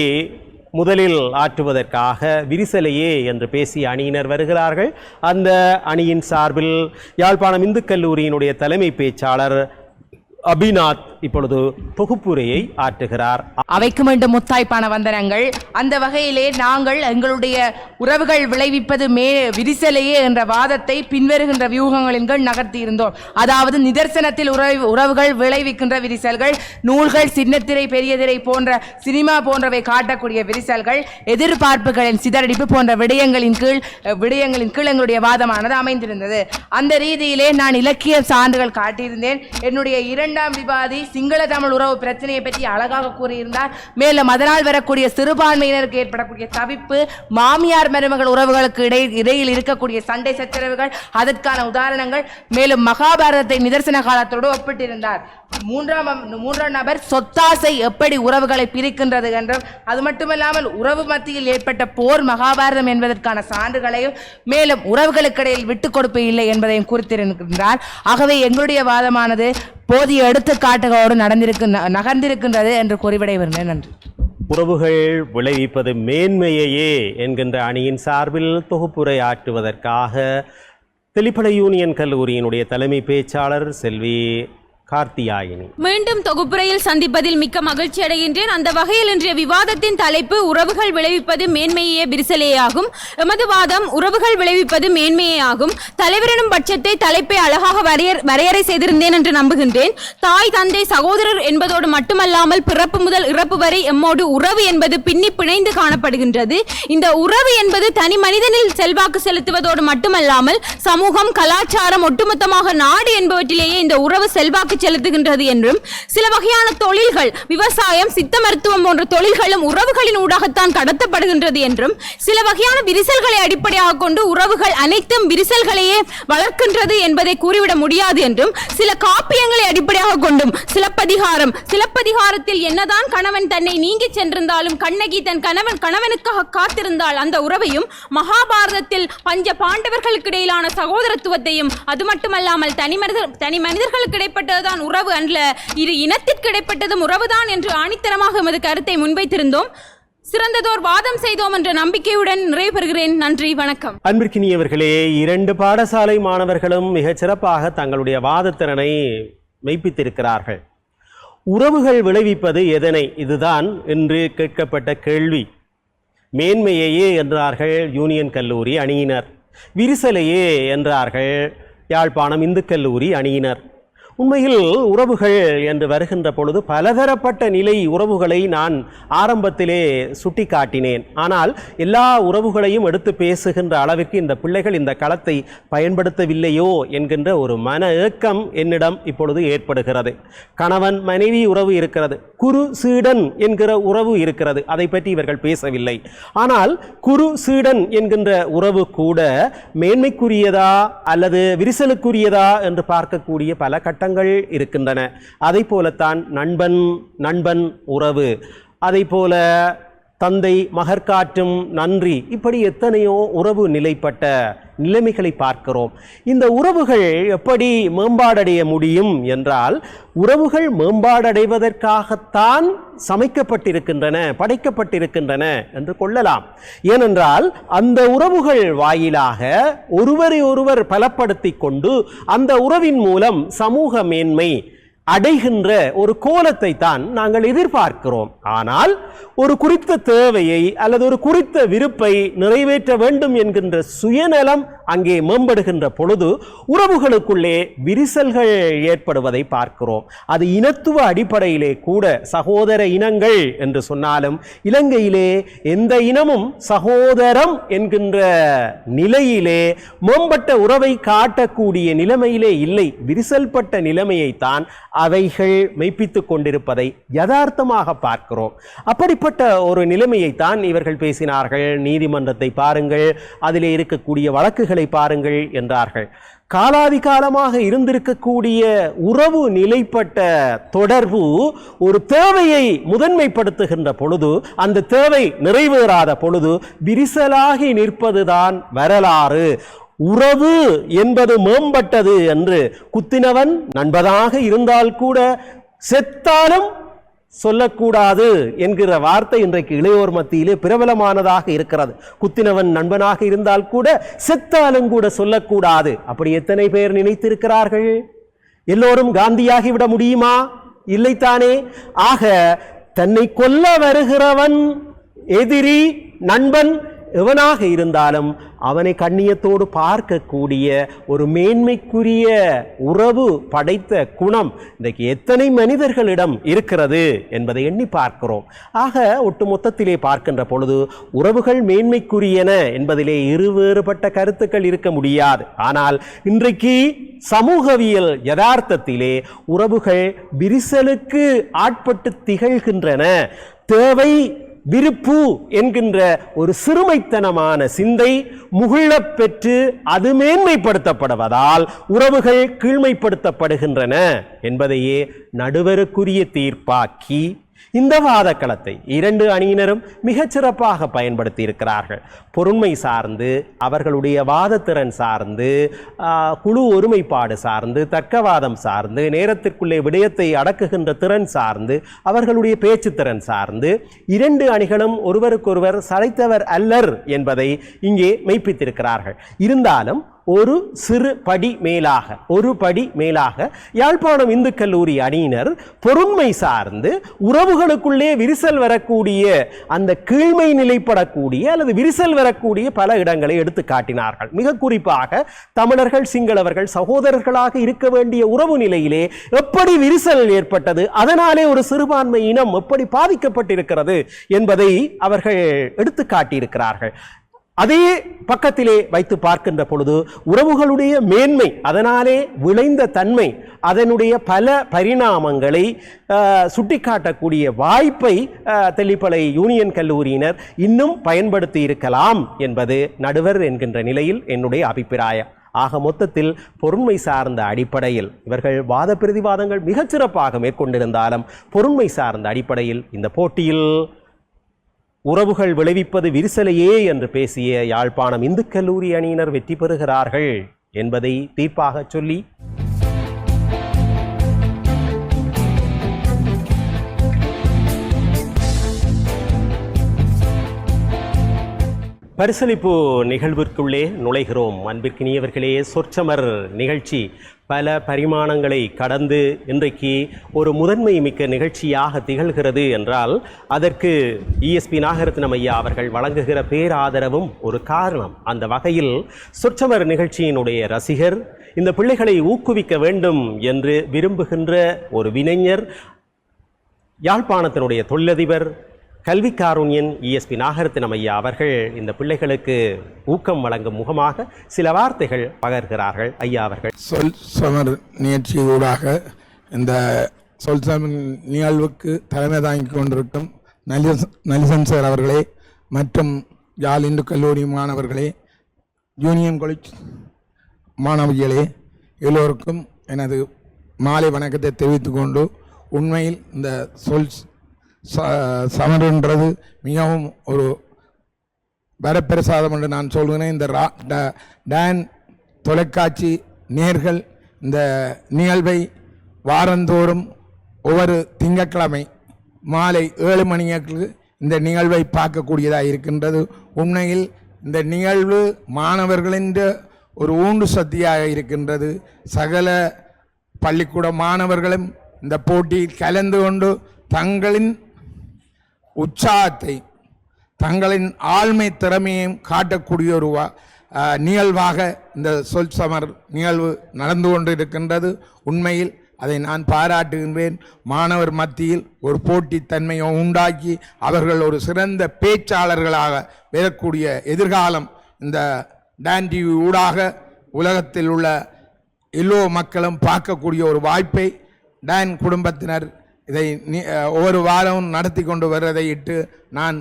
முதலில் ஆற்றுவதற்காக விரிசலையே என்று பேசிய அணியினர் வருகிறார்கள். அந்த அணியின் சார்பில் யாழ்ப்பாணம் இந்து கல்லூரியினுடைய தலைமை பேச்சாளர் அபிநாத் இப்பொழுது தொகுப்புரையை ஆற்றுகிறார். அவைக்கு மீண்டும் முத்தாய்ப்பான வந்தனங்கள். அந்த வகையிலே நாங்கள் எங்களுடைய உறவுகள் விளைவிப்பது விரிசலையே என்ற வாதத்தை பின்வருகின்ற வியூகங்களின் கீழ் நகர்த்தி இருந்தோம். அதாவது நிதர்சனத்தில் உறவுகள் விளைவிக்கின்ற விரிசல்கள், நூல்கள், சின்னத்திரை, பெரிய திரை போன்ற சினிமா போன்றவை காட்டக்கூடிய விரிசல்கள், எதிர்பார்ப்புகளின் சிதறடிப்பு போன்ற விடயங்களின் கீழ் எங்களுடைய வாதமானது அமைந்திருந்தது. அந்த ரீதியிலே நான் இலக்கிய சான்றுகள் காட்டியிருந்தேன். என்னுடைய 2ஆம் விவாதி சிங்கள தமிழ் உறவு பிரச்சனையை பற்றி அழகாக கூறியிருந்தார். மேலும் அதனால் வரக்கூடிய சிறுபான்மையினருக்கு ஏற்படக்கூடிய தவிப்பு, மாமியார் மருமகள் உறவுகளுக்கு இடையில் இருக்கக்கூடிய சண்டை சச்சரவுகள், அதற்கான உதாரணங்கள், மேலும் மகாபாரதத்தை நிதர்சன காலத்தோடு ஒப்பிட்டிருந்தார். மூன்றாம் நபர் சொத்தாசை எப்படி உறவுகளை பிரிக்கின்றது என்றும், அது மட்டுமல்லாமல் உறவு மத்தியில் ஏற்பட்ட போர் மகாபாரதம் என்பதற்கான சான்றுகளையும், மேலும் உறவுகளுக்கிடையில் விட்டுக் கொடுப்பு இல்லை என்பதையும் குறித்திருக்கின்றார். ஆகவே எங்களுடைய வாதமானது போதிய எடுத்துக்காட்டுகளோடு நகர்ந்திருக்கின்றது என்று கூறிவிடைகிறேன். நன்றி. உறவுகள் விளைவிப்பது மேன்மையையே என்கின்ற அணியின் சார்பில் தொகுப்புரை ஆற்றுவதற்காக தெல்லிப்பளை யூனியன் கல்லூரியினுடைய தலைமை பேச்சாளர் செல்வி கார்த்தியாயினி. மீண்டும் தொகுப்புரையில் சந்திப்பதில் மிக்க மகிழ்ச்சி அடைகின்றேன். அந்த வகையில் இன்றைய விவாதத்தின் தலைப்பு உறவுகள் விளைவிப்பது மேன்மையே விரிசலேயாகும். எமது வாதம் உறவுகள் விளைவிப்பது மேன்மையே ஆகும். தலைவரினும் பட்சத்தை தலைப்பை அழகாக வரையறை செய்திருந்தேன் என்று நம்புகின்றேன். தாய், தந்தை, சகோதரர் என்பதோடு மட்டுமல்லாமல் பிறப்பு முதல் இறப்பு வரை எம்மோடு உறவு என்பது பின்னி பிணைந்து காணப்படுகின்றது. இந்த உறவு என்பது தனி மனிதனில் செல்வாக்கு செலுத்துவதோடு மட்டுமல்லாமல் சமூகம், கலாச்சாரம், ஒட்டுமொத்தமாக நாடு என்பவற்றிலேயே இந்த உறவு செல்வாக்கு செலுத்துகின்றது என்றும், சில வகையான தொழில்கள், விவசாயம், சித்த மருத்துவம் போன்ற தொழில்களும் உறவுகளின் ஊடாகத்தான் கடத்தப்படுகின்றது என்றும், சில வகையான விரிசல்களை அடிப்படையாக கொண்டு உறவுகள் அனைத்தும் விரிசல்களையே வளர்க்கின்றது என்பதை கூறிவிட முடியாது என்றும், சில காப்பியங்களை அடிப்படையாக கொண்டும், சிலப்பதிகாரத்தில் என்னதான் கணவன் தன்னை நீங்கி சென்றிருந்தாலும் கண்ணகி தன் கணவனுக்காக காத்திருந்தால் அந்த உறவையும், மகாபாரதத்தில் பஞ்ச பாண்டவர்களுக்கு இடையிலான சகோதரத்துவத்தையும், அது மட்டுமல்லாமல் தனி மனிதர்களுக்கு இடைப்பட்டது உறவுதான் உறவு அல்ல, இரு இனத்திற்கு இடைப்பட்டதும் உறவுதான் என்று ஆணித்தரமாக எமது கருத்தை முன்வைத்திருந்தோம். சிறந்ததோர் வாதம் செய்தோம் என்ற நம்பிக்கையுடன் நிறைவு பெறுகிறேன். நன்றி, வணக்கம். அன்பிற்கினியவர்களே, 2 பாடசாலை மாணவர்களும் மிகச் சிறப்பாக தங்களுடைய வாதத்திறனை மெய்ப்பித்திருக்கிறார்கள். உறவுகள் விளைவிப்பது எதனை? இதுதான் என்று கேட்கப்பட்ட கேள்வி. மேன்மையையே என்றார்கள் யூனியன் கல்லூரி அணியினர், விரிசலையே என்றார்கள் யாழ்ப்பாணம் இந்து கல்லூரி அணியினர். உண்மையில் உறவுகள் என்று வருகின்ற பொழுது பலதரப்பட்ட நிலை உறவுகளை நான் ஆரம்பத்திலே சுட்டி காட்டினேன். ஆனால் எல்லா உறவுகளையும் எடுத்து பேசுகின்ற அளவிற்கு இந்த பிள்ளைகள் இந்த களத்தை பயன்படுத்தவில்லையோ என்கின்ற ஒரு மன ஏக்கம் என்னிடம் இப்பொழுது ஏற்படுகிறது. கணவன் மனைவி உறவு இருக்கிறது, குரு சீடன் என்கிற உறவு இருக்கிறது, அதை பற்றி இவர்கள் பேசவில்லை. ஆனால் குரு சீடன் என்கின்ற உறவு கூட மேன்மைக்குரியதா அல்லது விரிசலுக்குரியதா என்று பார்க்கக்கூடிய பல கட்டங்கள் இருக்கின்றன. அதை போலத்தான் நண்பன் உறவு, அதை போல தந்தை மகற்காற்றும் நன்றி, இப்படி எத்தனையோ உறவு நிலைப்பட்ட நிலைமைகளை பார்க்கிறோம். இந்த உறவுகள் எப்படி மேம்பாடடைய முடியும் என்றால், உறவுகள் மேம்பாடடைவதற்காகத்தான் சமைக்கப்பட்டிருக்கின்றன, படைக்கப்பட்டிருக்கின்றன என்று கொள்ளலாம். ஏனென்றால் அந்த உறவுகள் வாயிலாக ஒருவரை ஒருவர் பலப்படுத்தி கொண்டு அந்த உறவின் மூலம் சமூக மேன்மை அடைகின்ற ஒரு கோலத்தை தான் நாங்கள் எதிர்பார்க்கிறோம். ஆனால் ஒரு குறித்த தேவையை அல்லது ஒரு குறித்த விருப்பை நிறைவேற்ற வேண்டும் என்கின்ற சுயநலம் அங்கே மேம்படுகின்ற பொழுது உறவுகளுக்குள்ளே விரிசல்கள் ஏற்படுவதை பார்க்கிறோம். அது இனத்துவ அடிப்படையிலே கூட சகோதர இனங்கள் என்று சொன்னாலும் இலங்கையிலே எந்த இனமும் சகோதரம் என்கின்ற நிலையிலே மேம்பட்ட உறவை காட்டக்கூடிய நிலைமையிலே இல்லை. விரிசல்பட்ட நிலைமையைத்தான் அவைகள் மெய்ப்பித்துக் கொண்டிருப்பதை யதார்த்தமாக பார்க்கிறோம். அப்படிப்பட்ட ஒரு நிலைமையைத்தான் இவர்கள் பேசினார்கள். நீதிமன்றத்தை பாருங்கள், அதிலே இருக்கக்கூடிய வழக்குகளை பாருங்கள் என்றார்கள். காலாதிகாலமாக இருந்திருக்கக்கூடிய உறவு நிலைப்பட்ட தொடர்பு ஒரு தேவையை முதன்மைப்படுத்துகின்ற பொழுது அந்த தேவை நிறைவேறாத பொழுது விரிசலாகி நிற்பதுதான் வரலாறு. உறவு என்பது மேம்பட்டது என்று குத்தினவன் நண்பனாக இருந்தால் கூட செத்தாலும் சொல்லக்கூடாது என்கிற வார்த்தை இன்றைக்கு இளையோர் மத்தியிலே பிரபலமானதாக இருக்கிறது. குத்தினவன் நண்பனாக இருந்தால் கூட செத்தாலும் கூட சொல்லக்கூடாது. அப்படி எத்தனை பேர் நினைத்திருக்கிறார்கள்? எல்லோரும் காந்தியாகி விட முடியுமா? இல்லைத்தானே. ஆக தன்னை கொல்ல வருகிறவன் எதிரி, நண்பன் எவனாக இருந்தாலும் அவனை கண்ணியத்தோடு பார்க்கக்கூடிய ஒரு மேன்மைக்குரிய உறவு படைத்த குணம் இன்றைக்கு எத்தனை மனிதர்களிடம் இருக்கிறது என்பதை எண்ணி பார்க்கிறோம். ஆக ஒட்டுமொத்தத்திலே பார்க்கின்ற பொழுது உறவுகள் மேன்மைக்குரியன என்பதிலே இருவேறுபட்ட கருத்துக்கள் இருக்க முடியாது. ஆனால் இன்றைக்கு சமூகவியல் யதார்த்தத்திலே உறவுகள் விரிசலுக்கு ஆட்பட்டு திகழ்கின்றன. தேவை விருப்பு என்கின்ற ஒரு சிறுமைத்தனமான சிந்தை முகிழப் பெற்று அது மேன்மைப்படுத்தப்படுவதால் உறவுகள் கீழ்மைப்படுத்தப்படுகின்றன என்பதையே நடுவருக்குரிய தீர்ப்பாக்கி இந்த வாதக்களத்தை 2 அணியினரும் மிகச்சிறப்பாக பயன்படுத்தி இருக்கிறார்கள். பொருண்மை சார்ந்து, அவர்களுடைய வாதத்திறன் சார்ந்து, குழு ஒருமைப்பாடு சார்ந்து, தர்க்கவாதம் சார்ந்து, நேரத்திற்குள்ளே விடயத்தை அடக்குகின்ற திறன் சார்ந்து, அவர்களுடைய பேச்சு திறன் சார்ந்து 2 அணிகளும் ஒருவருக்கொருவர் சளைத்தவர் அல்லர் என்பதை இங்கே மெய்ப்பித்திருக்கிறார்கள். இருந்தாலும் ஒரு படி மேலாக யாழ்ப்பாணம் இந்து கல்லூரி அணியினர் பொருண்மை சார்ந்து உறவுகளுக்குள்ளே விரிசல் வரக்கூடிய அந்த கீழ்மை நிலைப்படக்கூடிய அல்லது விரிசல் வரக்கூடிய பல இடங்களை எடுத்து காட்டினார்கள். மிக குறிப்பாக தமிழர்கள் சிங்களவர்கள் சகோதரர்களாக இருக்க வேண்டிய உறவு நிலையிலே எப்படி விரிசல் ஏற்பட்டது, அதனாலே ஒரு சிறுபான்மை இனம் எப்படி பாதிக்கப்பட்டிருக்கிறது என்பதை அவர்கள் எடுத்து காட்டியிருக்கிறார்கள். அதே பக்கத்திலே வைத்து பார்க்கின்ற பொழுது உறவுகளுடைய மேன்மை, அதனாலே விளைந்த தன்மை, அதனுடைய பல பரிணாமங்களை சுட்டிக்காட்டக்கூடிய வாய்ப்பை தெல்லிப்பளை யூனியன் கல்லூரியினர் இன்னும் பயன்படுத்தி இருக்கலாம் என்பது நடுவர் என்கின்ற நிலையில் என்னுடைய அபிப்பிராயம். ஆக மொத்தத்தில் பொருண்மை சார்ந்த அடிப்படையில் இவர்கள் வாத பிரதிவாதங்கள் மிகச்சிறப்பாக மேற்கொண்டிருந்தாலும் பொருண்மை சார்ந்த அடிப்படையில் இந்த போட்டியில் உறவுகள் விளைவிப்பது விரிசலையே என்று பேசிய யாழ்ப்பாணம் இந்து கல்லூரி அணியினர் வெற்றி பெறுகிறார்கள் என்பதை தீர்ப்பாக சொல்லி பரிசளிப்பு நிகழ்விற்குள்ளே நுழைகிறோம். அன்பிற்கினியவர்களே, சொற்சமர் நிகழ்ச்சி பல பரிமாணங்களை கடந்து இன்றைக்கு ஒரு முதன்மை மிக்க நிகழ்ச்சியாக திகழ்கிறது என்றால் அதற்கு இஎஸ்பி நாகரத்னம் ஐயா அவர்கள் வழங்குகிற பேராதரவும் ஒரு காரணம். அந்த வகையில் சொற்சமர் நிகழ்ச்சியினுடைய ரசிகர், இந்த பிள்ளைகளை ஊக்குவிக்க வேண்டும் என்று விரும்புகின்ற ஒரு வினைஞர், யாழ்ப்பாணத்தினுடைய தொழிலதிபர், கல்வி காருண்யன் இஎஸ்பி நாகரத்னம் ஐயா அவர்கள் இந்த பிள்ளைகளுக்கு ஊக்கம் வழங்கும் முகமாக சில வார்த்தைகள் பகர்கிறார்கள். ஐயா அவர்கள். சொல் சமர் நிகழ்ச்சியூடாக இந்த சொல் சமர் நிகழ்வுக்கு தலைமை தாங்கிக் கொண்டிருக்கும் நலிசன் சார் அவர்களே மற்றும் யாழ் இந்து கல்லூரி மாணவர்களே, யூனியன் காலேஜ் மாணவிகளே, எல்லோருக்கும் எனது மாலை வணக்கத்தை தெரிவித்துக் கொண்டு, உண்மையில் இந்த சொல் சமர்ன்றது மிகவும் ஒரு வரப்பிரசாதம் என்று நான் சொல்கிறேன். இந்த டான் தொலைக்காட்சி நேர்கள் இந்த நிகழ்வை வாரந்தோறும் ஒவ்வொரு திங்கட்கிழமை மாலை 7 மணிக்கு இந்த நிகழ்வை பார்க்கக்கூடியதாக இருக்கின்றது. உண்மையில் இந்த நிகழ்வு மாணவர்களின் ஒரு ஊண்டு சக்தியாக இருக்கின்றது. சகல பள்ளிக்கூட மாணவர்களும் இந்த போட்டியில் கலந்து கொண்டு தங்களின் உற்சாகத்தை, தங்களின் ஆழ்மை திறமையையும் காட்டக்கூடிய ஒரு நிகழ்வாக இந்த சொல் சமர் நிகழ்வு நடந்து கொண்டு இருக்கின்றது. உண்மையில் அதை நான் பாராட்டுகின்றேன். மாணவர் மத்தியில் ஒரு போட்டித்தன்மையை உண்டாக்கி அவர்கள் ஒரு சிறந்த பேச்சாளர்களாக வரக்கூடிய எதிர்காலம் இந்த டான் டிவி ஊடாக உலகத்தில் உள்ள எல்லோ மக்களும் பார்க்கக்கூடிய ஒரு வாய்ப்பை டான் குடும்பத்தினர் இதை ஒவ்வொரு வாரமும் நடத்தி கொண்டு வருவதை இட்டு நான்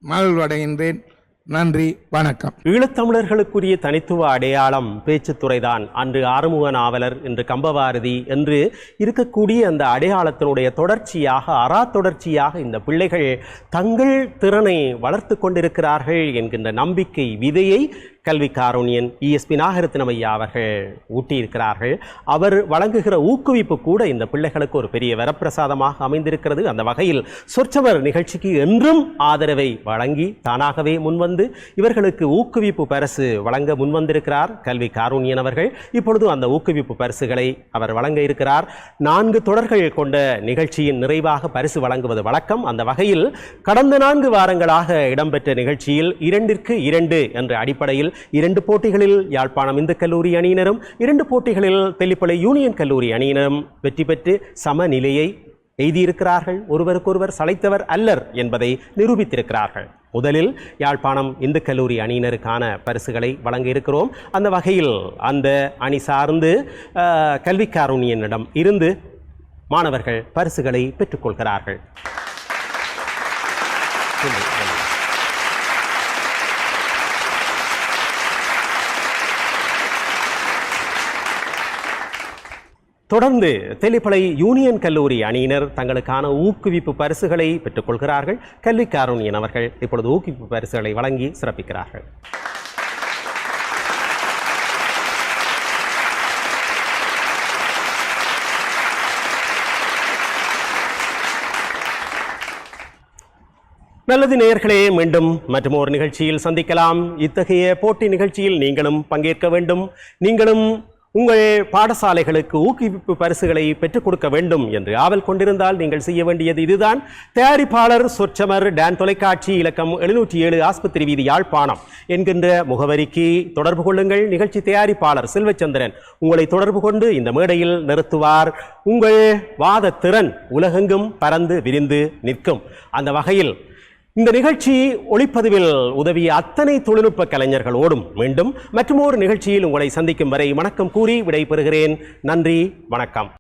மகிழ்வடைகின்றேன். நன்றி, வணக்கம். ஈழத்தமிழர்களுக்குரிய தனித்துவ அடையாளம் பேச்சுத்துறைதான். அன்று ஆறுமுக நாவலர், இன்று கம்பபாரதி என்று இருக்கக்கூடிய அந்த அடையாளத்தினுடைய தொடர்ச்சியாக, தொடர்ச்சியாக இந்த பிள்ளைகள் தங்கள் திறனை வளர்த்து கொண்டிருக்கிறார்கள் என்கின்ற நம்பிக்கை விதையை கல்வி காருண்யன் இஎஸ்பி நாகரத்னம் ஐயா அவர்கள் ஊட்டியிருக்கிறார்கள். அவர் வழங்குகிற ஊக்குவிப்பு கூட இந்த பிள்ளைகளுக்கு ஒரு பெரிய வரப்பிரசாதமாக அமைந்திருக்கிறது. அந்த வகையில் சொற்சமர் நிகழ்ச்சிக்கு என்றும் ஆதரவை வழங்கி தானாகவே முன்வந்து இவர்களுக்கு ஊக்குவிப்பு பரிசு வழங்க முன்வந்திருக்கிறார் கல்வி காருண்யன் அவர்கள். இப்பொழுது அந்த ஊக்குவிப்பு பரிசுகளை அவர் வழங்க இருக்கிறார். 4 தொடர்கள் கொண்ட நிகழ்ச்சியின் நிறைவாக பரிசு வழங்குவது வழக்கம். அந்த வகையில் கடந்த 4 வாரங்களாக இடம்பெற்ற நிகழ்ச்சியில் 2க்கு 2 என்ற அடிப்படையில் 2 போட்டிகளில் யாழ்ப்பாணம் இந்து கல்லூரி அணியினரும் 2 போட்டிகளில் தெல்லிப்பளை யூனியன் கல்லூரி அணியினரும் வெற்றி பெற்று சமநிலையை எய்தியிருக்கிறார்கள். ஒருவருக்கொருவர் சளைத்தவர் அல்லர் என்பதை நிரூபித்திருக்கிறார்கள். முதலில் யாழ்ப்பாணம் இந்து கல்லூரி அணியினருக்கான பரிசுகளை வழங்க இருக்கிறோம். அந்த வகையில் அந்த அணி சார்ந்து கல்வி காருண்யனிடம் இருந்து மாணவர்கள் பரிசுகளை பெற்றுக்கொள்கிறார்கள். தொடர்ந்து தெல்லிப்பளை யூனியன் கல்லூரி அணியினர் தங்களுக்கான ஊக்குவிப்பு பரிசுகளை பெற்றுக்கொள்கிறார்கள். கல்வி காருண்யன் அவர்கள் இப்பொழுது ஊக்குவிப்பு பரிசுகளை வழங்கி சிறப்பிக்கிறார்கள். நல்லது நேயர்களே, மீண்டும் மற்றும் ஒரு நிகழ்ச்சியில் சந்திக்கலாம். இத்தகைய போட்டி நிகழ்ச்சியில் நீங்களும் பங்கேற்க வேண்டும். நீங்களும் உங்கள் பாடசாலைகளுக்கு ஊக்குவிப்பு பரிசுகளை பெற்றுக் கொடுக்க வேண்டும் என்று ஆவல் கொண்டிருந்தால் நீங்கள் செய்ய வேண்டியது இதுதான். தயாரிப்பாளர் சொற்சமர் டான் தொலைக்காட்சி, இலக்கம் 707 ஆஸ்பத்திரி வீதி, யாழ்ப்பாணம் என்கின்ற முகவரிக்கு தொடர்பு கொள்ளுங்கள். நிகழ்ச்சி தயாரிப்பாளர் செல்வச்சந்திரன் உங்களை தொடர்பு கொண்டு இந்த மேடையில் நிறுத்துவார். உங்கள் வாத திறன் உலகெங்கும் பறந்து விரிந்து நிற்கும். அந்த வகையில் இந்த நிகழ்ச்சி ஒளிப்பதிவில் உதவிய அத்தனை தொழில்நுட்ப கலைஞர்களோடும் மீண்டும் மற்றொரு நிகழ்ச்சியில் உங்களை சந்திக்கும் வரை வணக்கம் கூறி விடைபெறுகிறேன். நன்றி, வணக்கம்.